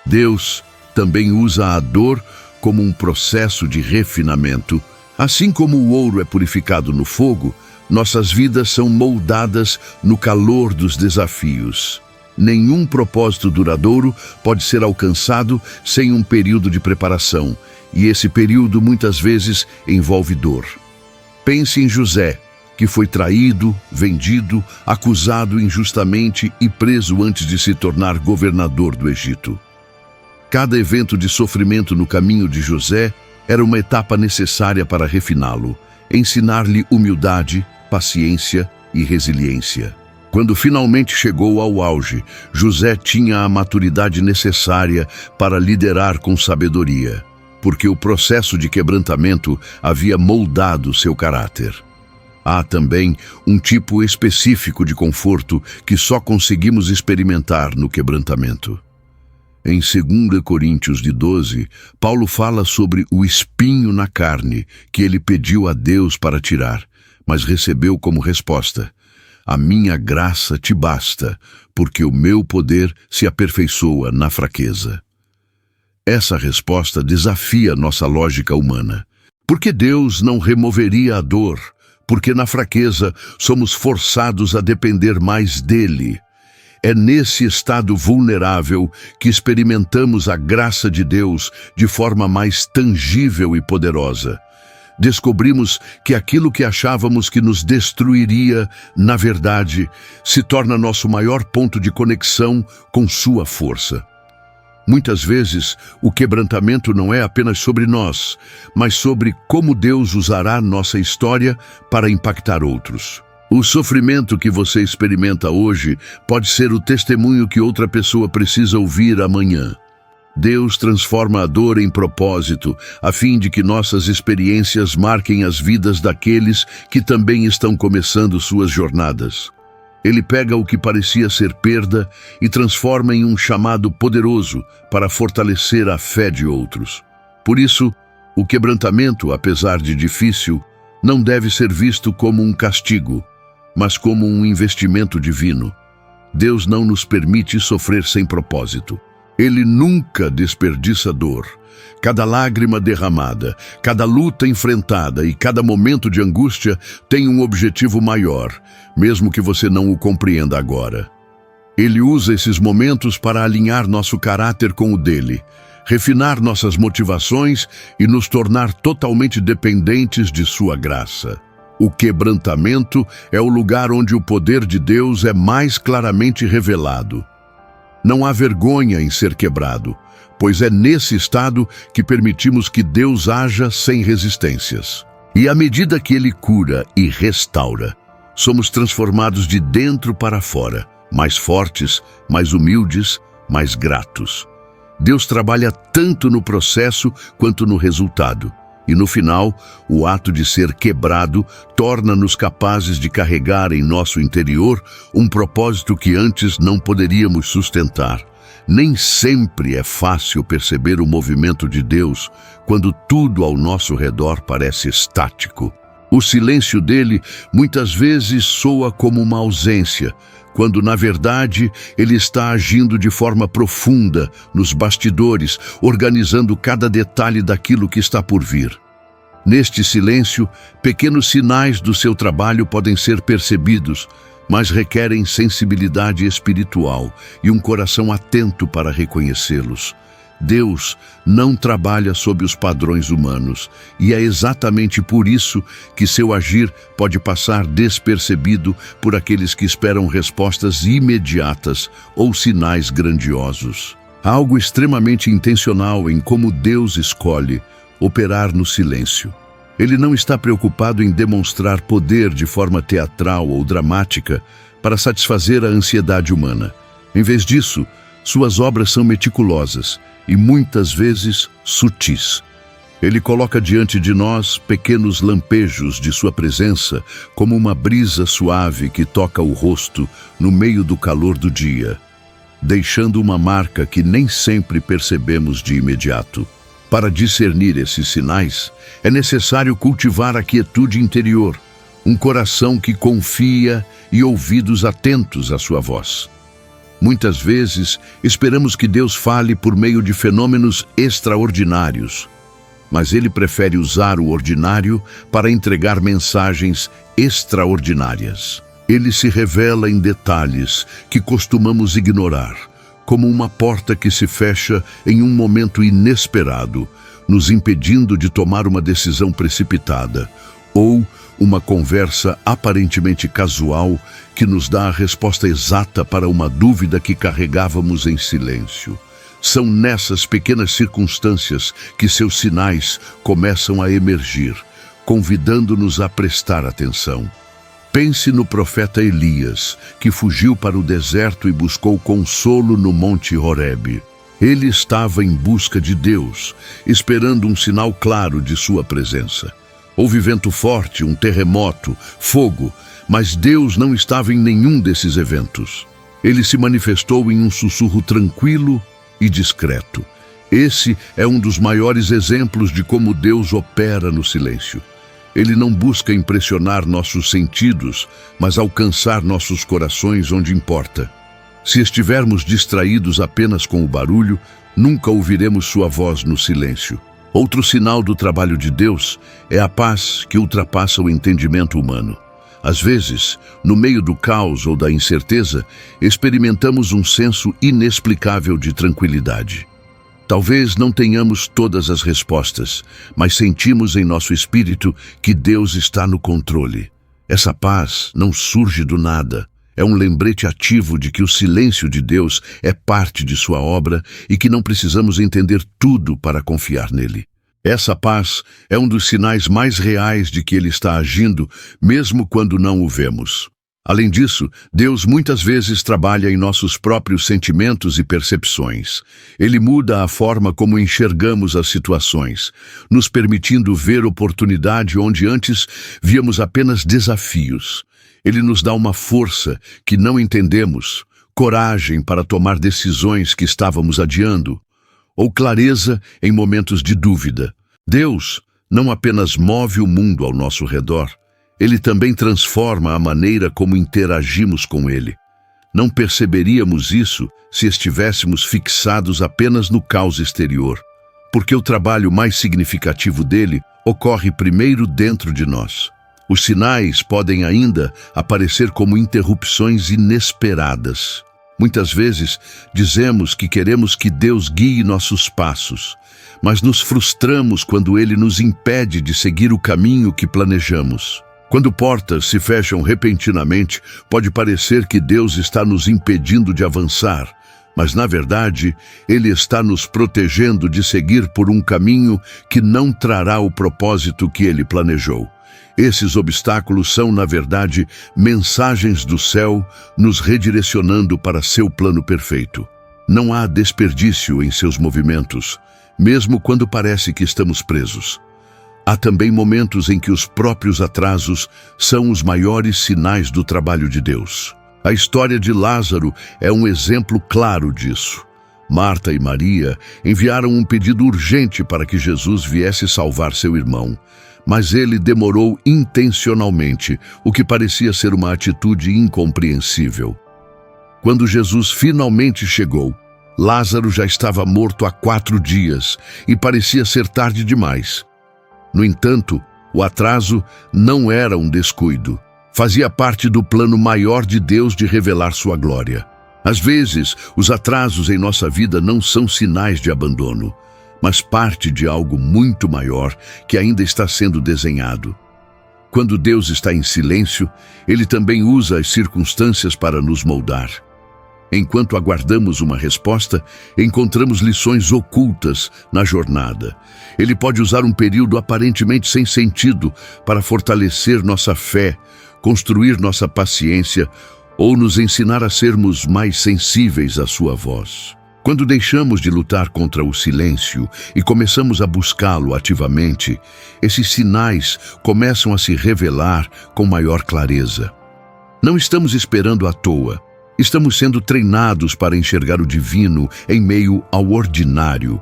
Deus também usa a dor como um processo de refinamento. Assim como o ouro é purificado no fogo, nossas vidas são moldadas no calor dos desafios. Nenhum propósito duradouro pode ser alcançado sem um período de preparação, e esse período muitas vezes envolve dor. Pense em José, que foi traído, vendido, acusado injustamente e preso antes de se tornar governador do Egito. Cada evento de sofrimento no caminho de José era uma etapa necessária para refiná-lo, ensinar-lhe humildade, paciência e resiliência. Quando finalmente chegou ao auge, José tinha a maturidade necessária para liderar com sabedoria, porque o processo de quebrantamento havia moldado seu caráter. Há também um tipo específico de conforto que só conseguimos experimentar no quebrantamento. Em 2 Coríntios 12, Paulo fala sobre o espinho na carne que ele pediu a Deus para tirar, mas recebeu como resposta: "A minha graça te basta, porque o meu poder se aperfeiçoa na fraqueza." Essa resposta desafia nossa lógica humana. Por que Deus não removeria a dor? Porque na fraqueza somos forçados a depender mais dele. É nesse estado vulnerável que experimentamos a graça de Deus de forma mais tangível e poderosa. Descobrimos que aquilo que achávamos que nos destruiria, na verdade, se torna nosso maior ponto de conexão com sua força. Muitas vezes, o quebrantamento não é apenas sobre nós, mas sobre como Deus usará nossa história para impactar outros. O sofrimento que você experimenta hoje pode ser o testemunho que outra pessoa precisa ouvir amanhã. Deus transforma a dor em propósito, a fim de que nossas experiências marquem as vidas daqueles que também estão começando suas jornadas. Ele pega o que parecia ser perda e transforma em um chamado poderoso para fortalecer a fé de outros. Por isso, o quebrantamento, apesar de difícil, não deve ser visto como um castigo, mas como um investimento divino. Deus não nos permite sofrer sem propósito. Ele nunca desperdiça dor. Cada lágrima derramada, cada luta enfrentada e cada momento de angústia tem um objetivo maior, mesmo que você não o compreenda agora. Ele usa esses momentos para alinhar nosso caráter com o dele, refinar nossas motivações e nos tornar totalmente dependentes de sua graça. O quebrantamento é o lugar onde o poder de Deus é mais claramente revelado. Não há vergonha em ser quebrado, pois é nesse estado que permitimos que Deus haja sem resistências. E à medida que Ele cura e restaura, somos transformados de dentro para fora, mais fortes, mais humildes, mais gratos. Deus trabalha tanto no processo quanto no resultado. E no final, o ato de ser quebrado torna-nos capazes de carregar em nosso interior um propósito que antes não poderíamos sustentar. Nem sempre é fácil perceber o movimento de Deus quando tudo ao nosso redor parece estático. O silêncio dele muitas vezes soa como uma ausência, quando na verdade ele está agindo de forma profunda nos bastidores, organizando cada detalhe daquilo que está por vir. Neste silêncio, pequenos sinais do seu trabalho podem ser percebidos, mas requerem sensibilidade espiritual e um coração atento para reconhecê-los. Deus não trabalha sob os padrões humanos, e é exatamente por isso que seu agir pode passar despercebido por aqueles que esperam respostas imediatas ou sinais grandiosos. Há algo extremamente intencional em como Deus escolhe operar no silêncio. Ele não está preocupado em demonstrar poder de forma teatral ou dramática para satisfazer a ansiedade humana. Em vez disso, suas obras são meticulosas e muitas vezes sutis. Ele coloca diante de nós pequenos lampejos de sua presença, como uma brisa suave que toca o rosto no meio do calor do dia, deixando uma marca que nem sempre percebemos de imediato. Para discernir esses sinais, é necessário cultivar a quietude interior, um coração que confia e ouvidos atentos à sua voz. Muitas vezes, esperamos que Deus fale por meio de fenômenos extraordinários, mas Ele prefere usar o ordinário para entregar mensagens extraordinárias. Ele se revela em detalhes que costumamos ignorar, como uma porta que se fecha em um momento inesperado, nos impedindo de tomar uma decisão precipitada, ou uma conversa aparentemente casual que nos dá a resposta exata para uma dúvida que carregávamos em silêncio. São nessas pequenas circunstâncias que seus sinais começam a emergir, convidando-nos a prestar atenção. Pense no profeta Elias, que fugiu para o deserto e buscou consolo no Monte Horebe. Ele estava em busca de Deus, esperando um sinal claro de sua presença. Houve vento forte, um terremoto, fogo, mas Deus não estava em nenhum desses eventos. Ele se manifestou em um sussurro tranquilo e discreto. Esse é um dos maiores exemplos de como Deus opera no silêncio. Ele não busca impressionar nossos sentidos, mas alcançar nossos corações onde importa. Se estivermos distraídos apenas com o barulho, nunca ouviremos sua voz no silêncio. Outro sinal do trabalho de Deus é a paz que ultrapassa o entendimento humano. Às vezes, no meio do caos ou da incerteza, experimentamos um senso inexplicável de tranquilidade. Talvez não tenhamos todas as respostas, mas sentimos em nosso espírito que Deus está no controle. Essa paz não surge do nada. É um lembrete ativo de que o silêncio de Deus é parte de sua obra e que não precisamos entender tudo para confiar nele. Essa paz é um dos sinais mais reais de que Ele está agindo, mesmo quando não o vemos. Além disso, Deus muitas vezes trabalha em nossos próprios sentimentos e percepções. Ele muda a forma como enxergamos as situações, nos permitindo ver oportunidade onde antes víamos apenas desafios. Ele nos dá uma força que não entendemos, coragem para tomar decisões que estávamos adiando, ou clareza em momentos de dúvida. Deus não apenas move o mundo ao nosso redor, Ele também transforma a maneira como interagimos com Ele. Não perceberíamos isso se estivéssemos fixados apenas no caos exterior, porque o trabalho mais significativo dele ocorre primeiro dentro de nós. Os sinais podem ainda aparecer como interrupções inesperadas. Muitas vezes dizemos que queremos que Deus guie nossos passos, mas nos frustramos quando Ele nos impede de seguir o caminho que planejamos. Quando portas se fecham repentinamente, pode parecer que Deus está nos impedindo de avançar, mas na verdade, Ele está nos protegendo de seguir por um caminho que não trará o propósito que Ele planejou. Esses obstáculos são, na verdade, mensagens do céu nos redirecionando para seu plano perfeito. Não há desperdício em seus movimentos, mesmo quando parece que estamos presos. Há também momentos em que os próprios atrasos são os maiores sinais do trabalho de Deus. A história de Lázaro é um exemplo claro disso. Marta e Maria enviaram um pedido urgente para que Jesus viesse salvar seu irmão, mas ele demorou intencionalmente, o que parecia ser uma atitude incompreensível. Quando Jesus finalmente chegou, Lázaro já estava morto há 4 dias e parecia ser tarde demais. No entanto, o atraso não era um descuido. Fazia parte do plano maior de Deus de revelar sua glória. Às vezes, os atrasos em nossa vida não são sinais de abandono, mas parte de algo muito maior que ainda está sendo desenhado. Quando Deus está em silêncio, Ele também usa as circunstâncias para nos moldar. Enquanto aguardamos uma resposta, encontramos lições ocultas na jornada. Ele pode usar um período aparentemente sem sentido para fortalecer nossa fé, construir nossa paciência ou nos ensinar a sermos mais sensíveis à sua voz. Quando deixamos de lutar contra o silêncio e começamos a buscá-lo ativamente, esses sinais começam a se revelar com maior clareza. Não estamos esperando à toa. Estamos sendo treinados para enxergar o divino em meio ao ordinário.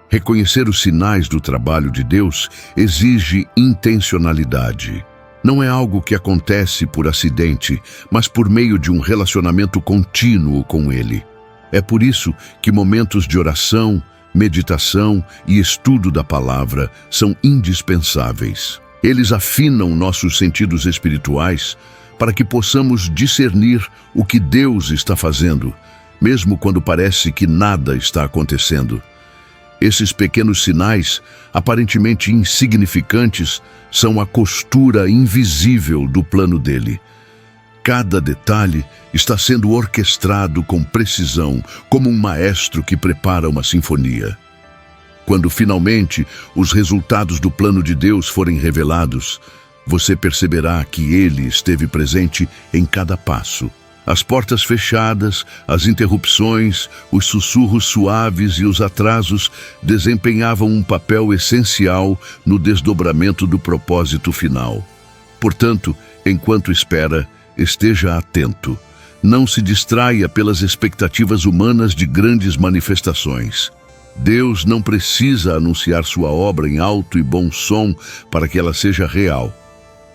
Reconhecer os sinais do trabalho de Deus exige intencionalidade. Não é algo que acontece por acidente, mas por meio de um relacionamento contínuo com Ele. É por isso que momentos de oração, meditação e estudo da palavra são indispensáveis. Eles afinam nossos sentidos espirituais para que possamos discernir o que Deus está fazendo, mesmo quando parece que nada está acontecendo. Esses pequenos sinais, aparentemente insignificantes, são a costura invisível do plano dele. Cada detalhe está sendo orquestrado com precisão, como um maestro que prepara uma sinfonia. Quando finalmente os resultados do plano de Deus forem revelados, você perceberá que Ele esteve presente em cada passo. As portas fechadas, as interrupções, os sussurros suaves e os atrasos desempenhavam um papel essencial no desdobramento do propósito final. Portanto, enquanto espera, esteja atento. Não se distraia pelas expectativas humanas de grandes manifestações. Deus não precisa anunciar sua obra em alto e bom som para que ela seja real.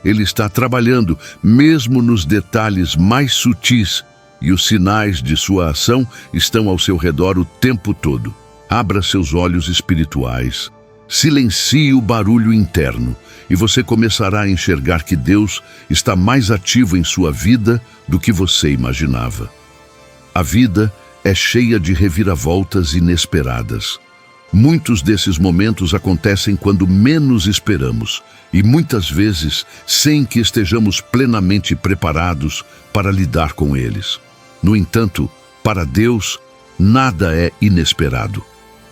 Ele está trabalhando mesmo nos detalhes mais sutis e os sinais de sua ação estão ao seu redor o tempo todo. Abra seus olhos espirituais, silencie o barulho interno e você começará a enxergar que Deus está mais ativo em sua vida do que você imaginava. A vida é cheia de reviravoltas inesperadas. Muitos desses momentos acontecem quando menos esperamos e muitas vezes sem que estejamos plenamente preparados para lidar com eles. No entanto, para Deus, nada é inesperado.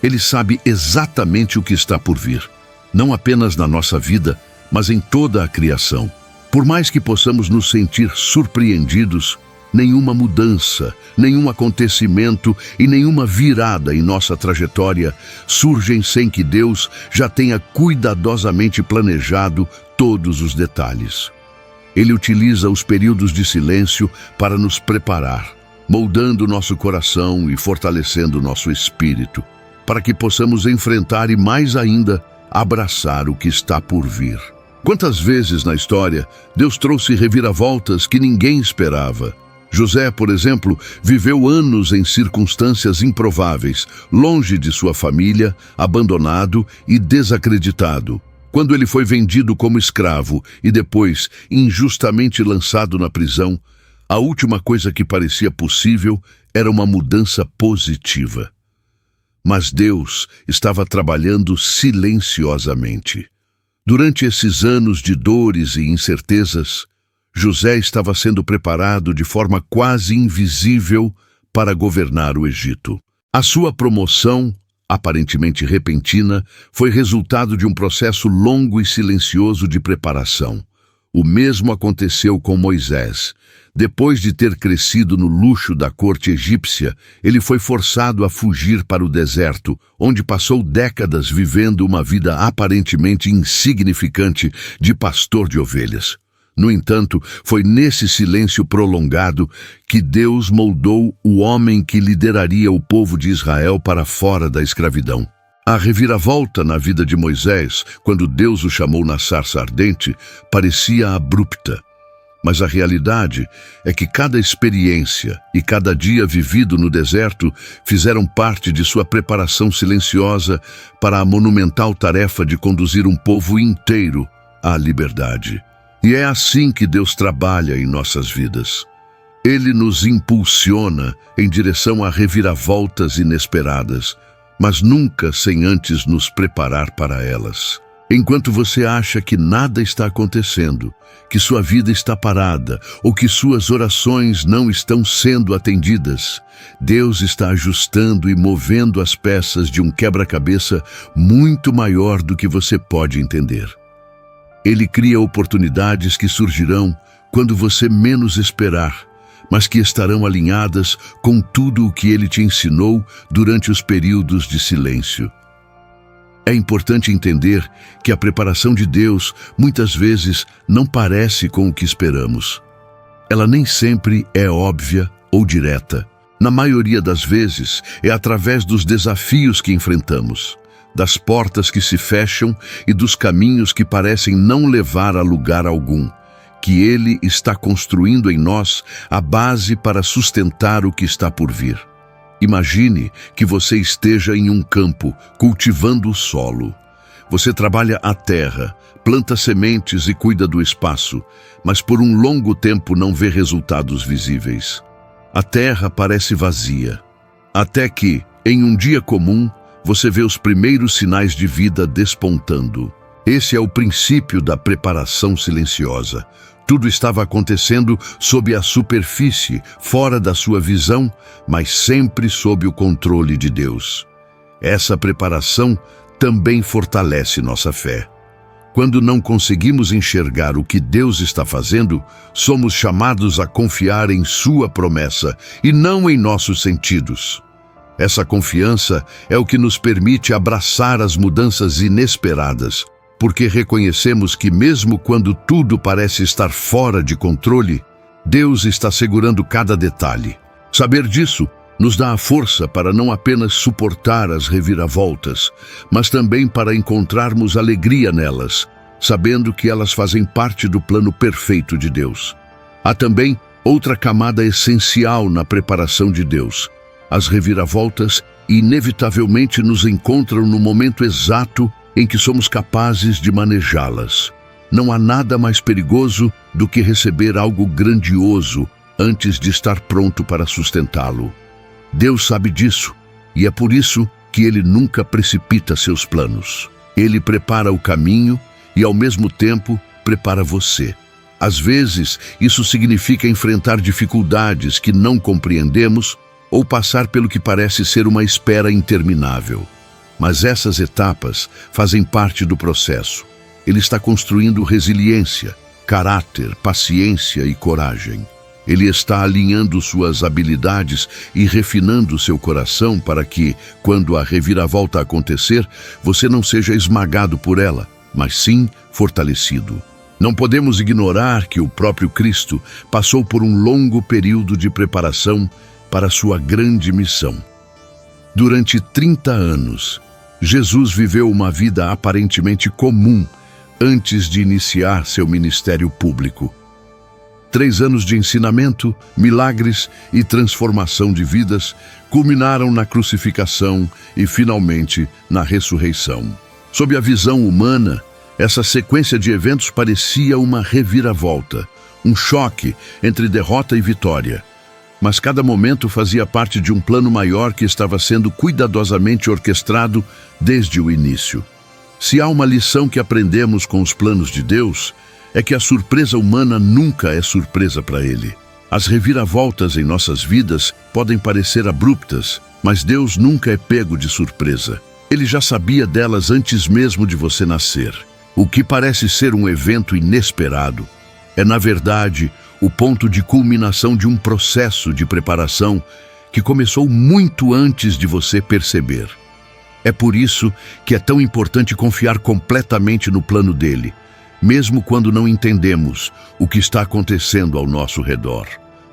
Ele sabe exatamente o que está por vir, não apenas na nossa vida, mas em toda a criação. Por mais que possamos nos sentir surpreendidos, nenhuma mudança, nenhum acontecimento e nenhuma virada em nossa trajetória surgem sem que Deus já tenha cuidadosamente planejado todos os detalhes. Ele utiliza os períodos de silêncio para nos preparar, moldando nosso coração e fortalecendo nosso espírito, para que possamos enfrentar e, mais ainda, abraçar o que está por vir. Quantas vezes na história Deus trouxe reviravoltas que ninguém esperava? José, por exemplo, viveu anos em circunstâncias improváveis, longe de sua família, abandonado e desacreditado. Quando ele foi vendido como escravo e depois injustamente lançado na prisão, a última coisa que parecia possível era uma mudança positiva. Mas Deus estava trabalhando silenciosamente. Durante esses anos de dores e incertezas, José estava sendo preparado de forma quase invisível para governar o Egito. A sua promoção, aparentemente repentina, foi resultado de um processo longo e silencioso de preparação. O mesmo aconteceu com Moisés. Depois de ter crescido no luxo da corte egípcia, ele foi forçado a fugir para o deserto, onde passou décadas vivendo uma vida aparentemente insignificante de pastor de ovelhas. No entanto, foi nesse silêncio prolongado que Deus moldou o homem que lideraria o povo de Israel para fora da escravidão. A reviravolta na vida de Moisés, quando Deus o chamou na sarça ardente, parecia abrupta. Mas a realidade é que cada experiência e cada dia vivido no deserto fizeram parte de sua preparação silenciosa para a monumental tarefa de conduzir um povo inteiro à liberdade. E é assim que Deus trabalha em nossas vidas. Ele nos impulsiona em direção a reviravoltas inesperadas, mas nunca sem antes nos preparar para elas. Enquanto você acha que nada está acontecendo, que sua vida está parada ou que suas orações não estão sendo atendidas, Deus está ajustando e movendo as peças de um quebra-cabeça muito maior do que você pode entender. Ele cria oportunidades que surgirão quando você menos esperar, mas que estarão alinhadas com tudo o que Ele te ensinou durante os períodos de silêncio. É importante entender que a preparação de Deus muitas vezes não parece com o que esperamos. Ela nem sempre é óbvia ou direta. Na maioria das vezes, é através dos desafios que enfrentamos, das portas que se fecham e dos caminhos que parecem não levar a lugar algum, que Ele está construindo em nós a base para sustentar o que está por vir. Imagine que você esteja em um campo, cultivando o solo. Você trabalha a terra, planta sementes e cuida do espaço, mas por um longo tempo não vê resultados visíveis. A terra parece vazia, até que, em um dia comum, você vê os primeiros sinais de vida despontando. Esse é o princípio da preparação silenciosa. Tudo estava acontecendo sob a superfície, fora da sua visão, mas sempre sob o controle de Deus. Essa preparação também fortalece nossa fé. Quando não conseguimos enxergar o que Deus está fazendo, somos chamados a confiar em Sua promessa e não em nossos sentidos. Essa confiança é o que nos permite abraçar as mudanças inesperadas, porque reconhecemos que mesmo quando tudo parece estar fora de controle, Deus está segurando cada detalhe. Saber disso nos dá a força para não apenas suportar as reviravoltas, mas também para encontrarmos alegria nelas, sabendo que elas fazem parte do plano perfeito de Deus. Há também outra camada essencial na preparação de Deus. As reviravoltas inevitavelmente nos encontram no momento exato em que somos capazes de manejá-las. Não há nada mais perigoso do que receber algo grandioso antes de estar pronto para sustentá-lo. Deus sabe disso, e é por isso que Ele nunca precipita seus planos. Ele prepara o caminho e, ao mesmo tempo, prepara você. Às vezes, isso significa enfrentar dificuldades que não compreendemos ou passar pelo que parece ser uma espera interminável. Mas essas etapas fazem parte do processo. Ele está construindo resiliência, caráter, paciência e coragem. Ele está alinhando suas habilidades e refinando seu coração para que, quando a reviravolta acontecer, você não seja esmagado por ela, mas sim fortalecido. Não podemos ignorar que o próprio Cristo passou por um longo período de preparação para sua grande missão. Durante 30 anos, Jesus viveu uma vida aparentemente comum antes de iniciar seu ministério público. 3 anos de ensinamento, milagres e transformação de vidas culminaram na crucificação e, finalmente, na ressurreição. Sob a visão humana, essa sequência de eventos parecia uma reviravolta, um choque entre derrota e vitória. Mas cada momento fazia parte de um plano maior que estava sendo cuidadosamente orquestrado desde o início. Se há uma lição que aprendemos com os planos de Deus, é que a surpresa humana nunca é surpresa para Ele. As reviravoltas em nossas vidas podem parecer abruptas, mas Deus nunca é pego de surpresa. Ele já sabia delas antes mesmo de você nascer. O que parece ser um evento inesperado é, na verdade, o ponto de culminação de um processo de preparação que começou muito antes de você perceber. É por isso que é tão importante confiar completamente no plano dele, mesmo quando não entendemos o que está acontecendo ao nosso redor.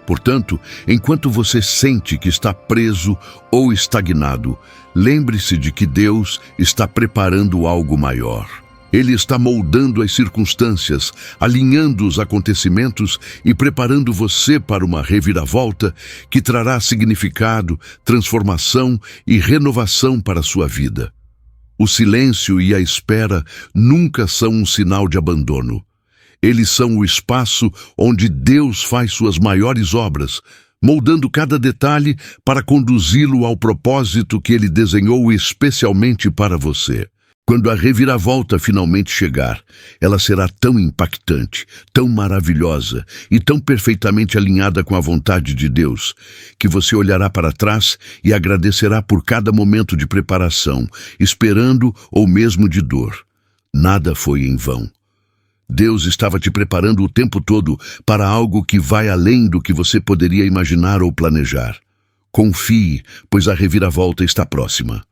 Portanto, enquanto você sente que está preso ou estagnado, lembre-se de que Deus está preparando algo maior. Ele está moldando as circunstâncias, alinhando os acontecimentos e preparando você para uma reviravolta que trará significado, transformação e renovação para a sua vida. O silêncio e a espera nunca são um sinal de abandono. Eles são o espaço onde Deus faz suas maiores obras, moldando cada detalhe para conduzi-lo ao propósito que Ele desenhou especialmente para você. Quando a reviravolta finalmente chegar, ela será tão impactante, tão maravilhosa e tão perfeitamente alinhada com a vontade de Deus, que você olhará para trás e agradecerá por cada momento de preparação, esperando ou mesmo de dor. Nada foi em vão. Deus estava te preparando o tempo todo para algo que vai além do que você poderia imaginar ou planejar. Confie, pois a reviravolta está próxima.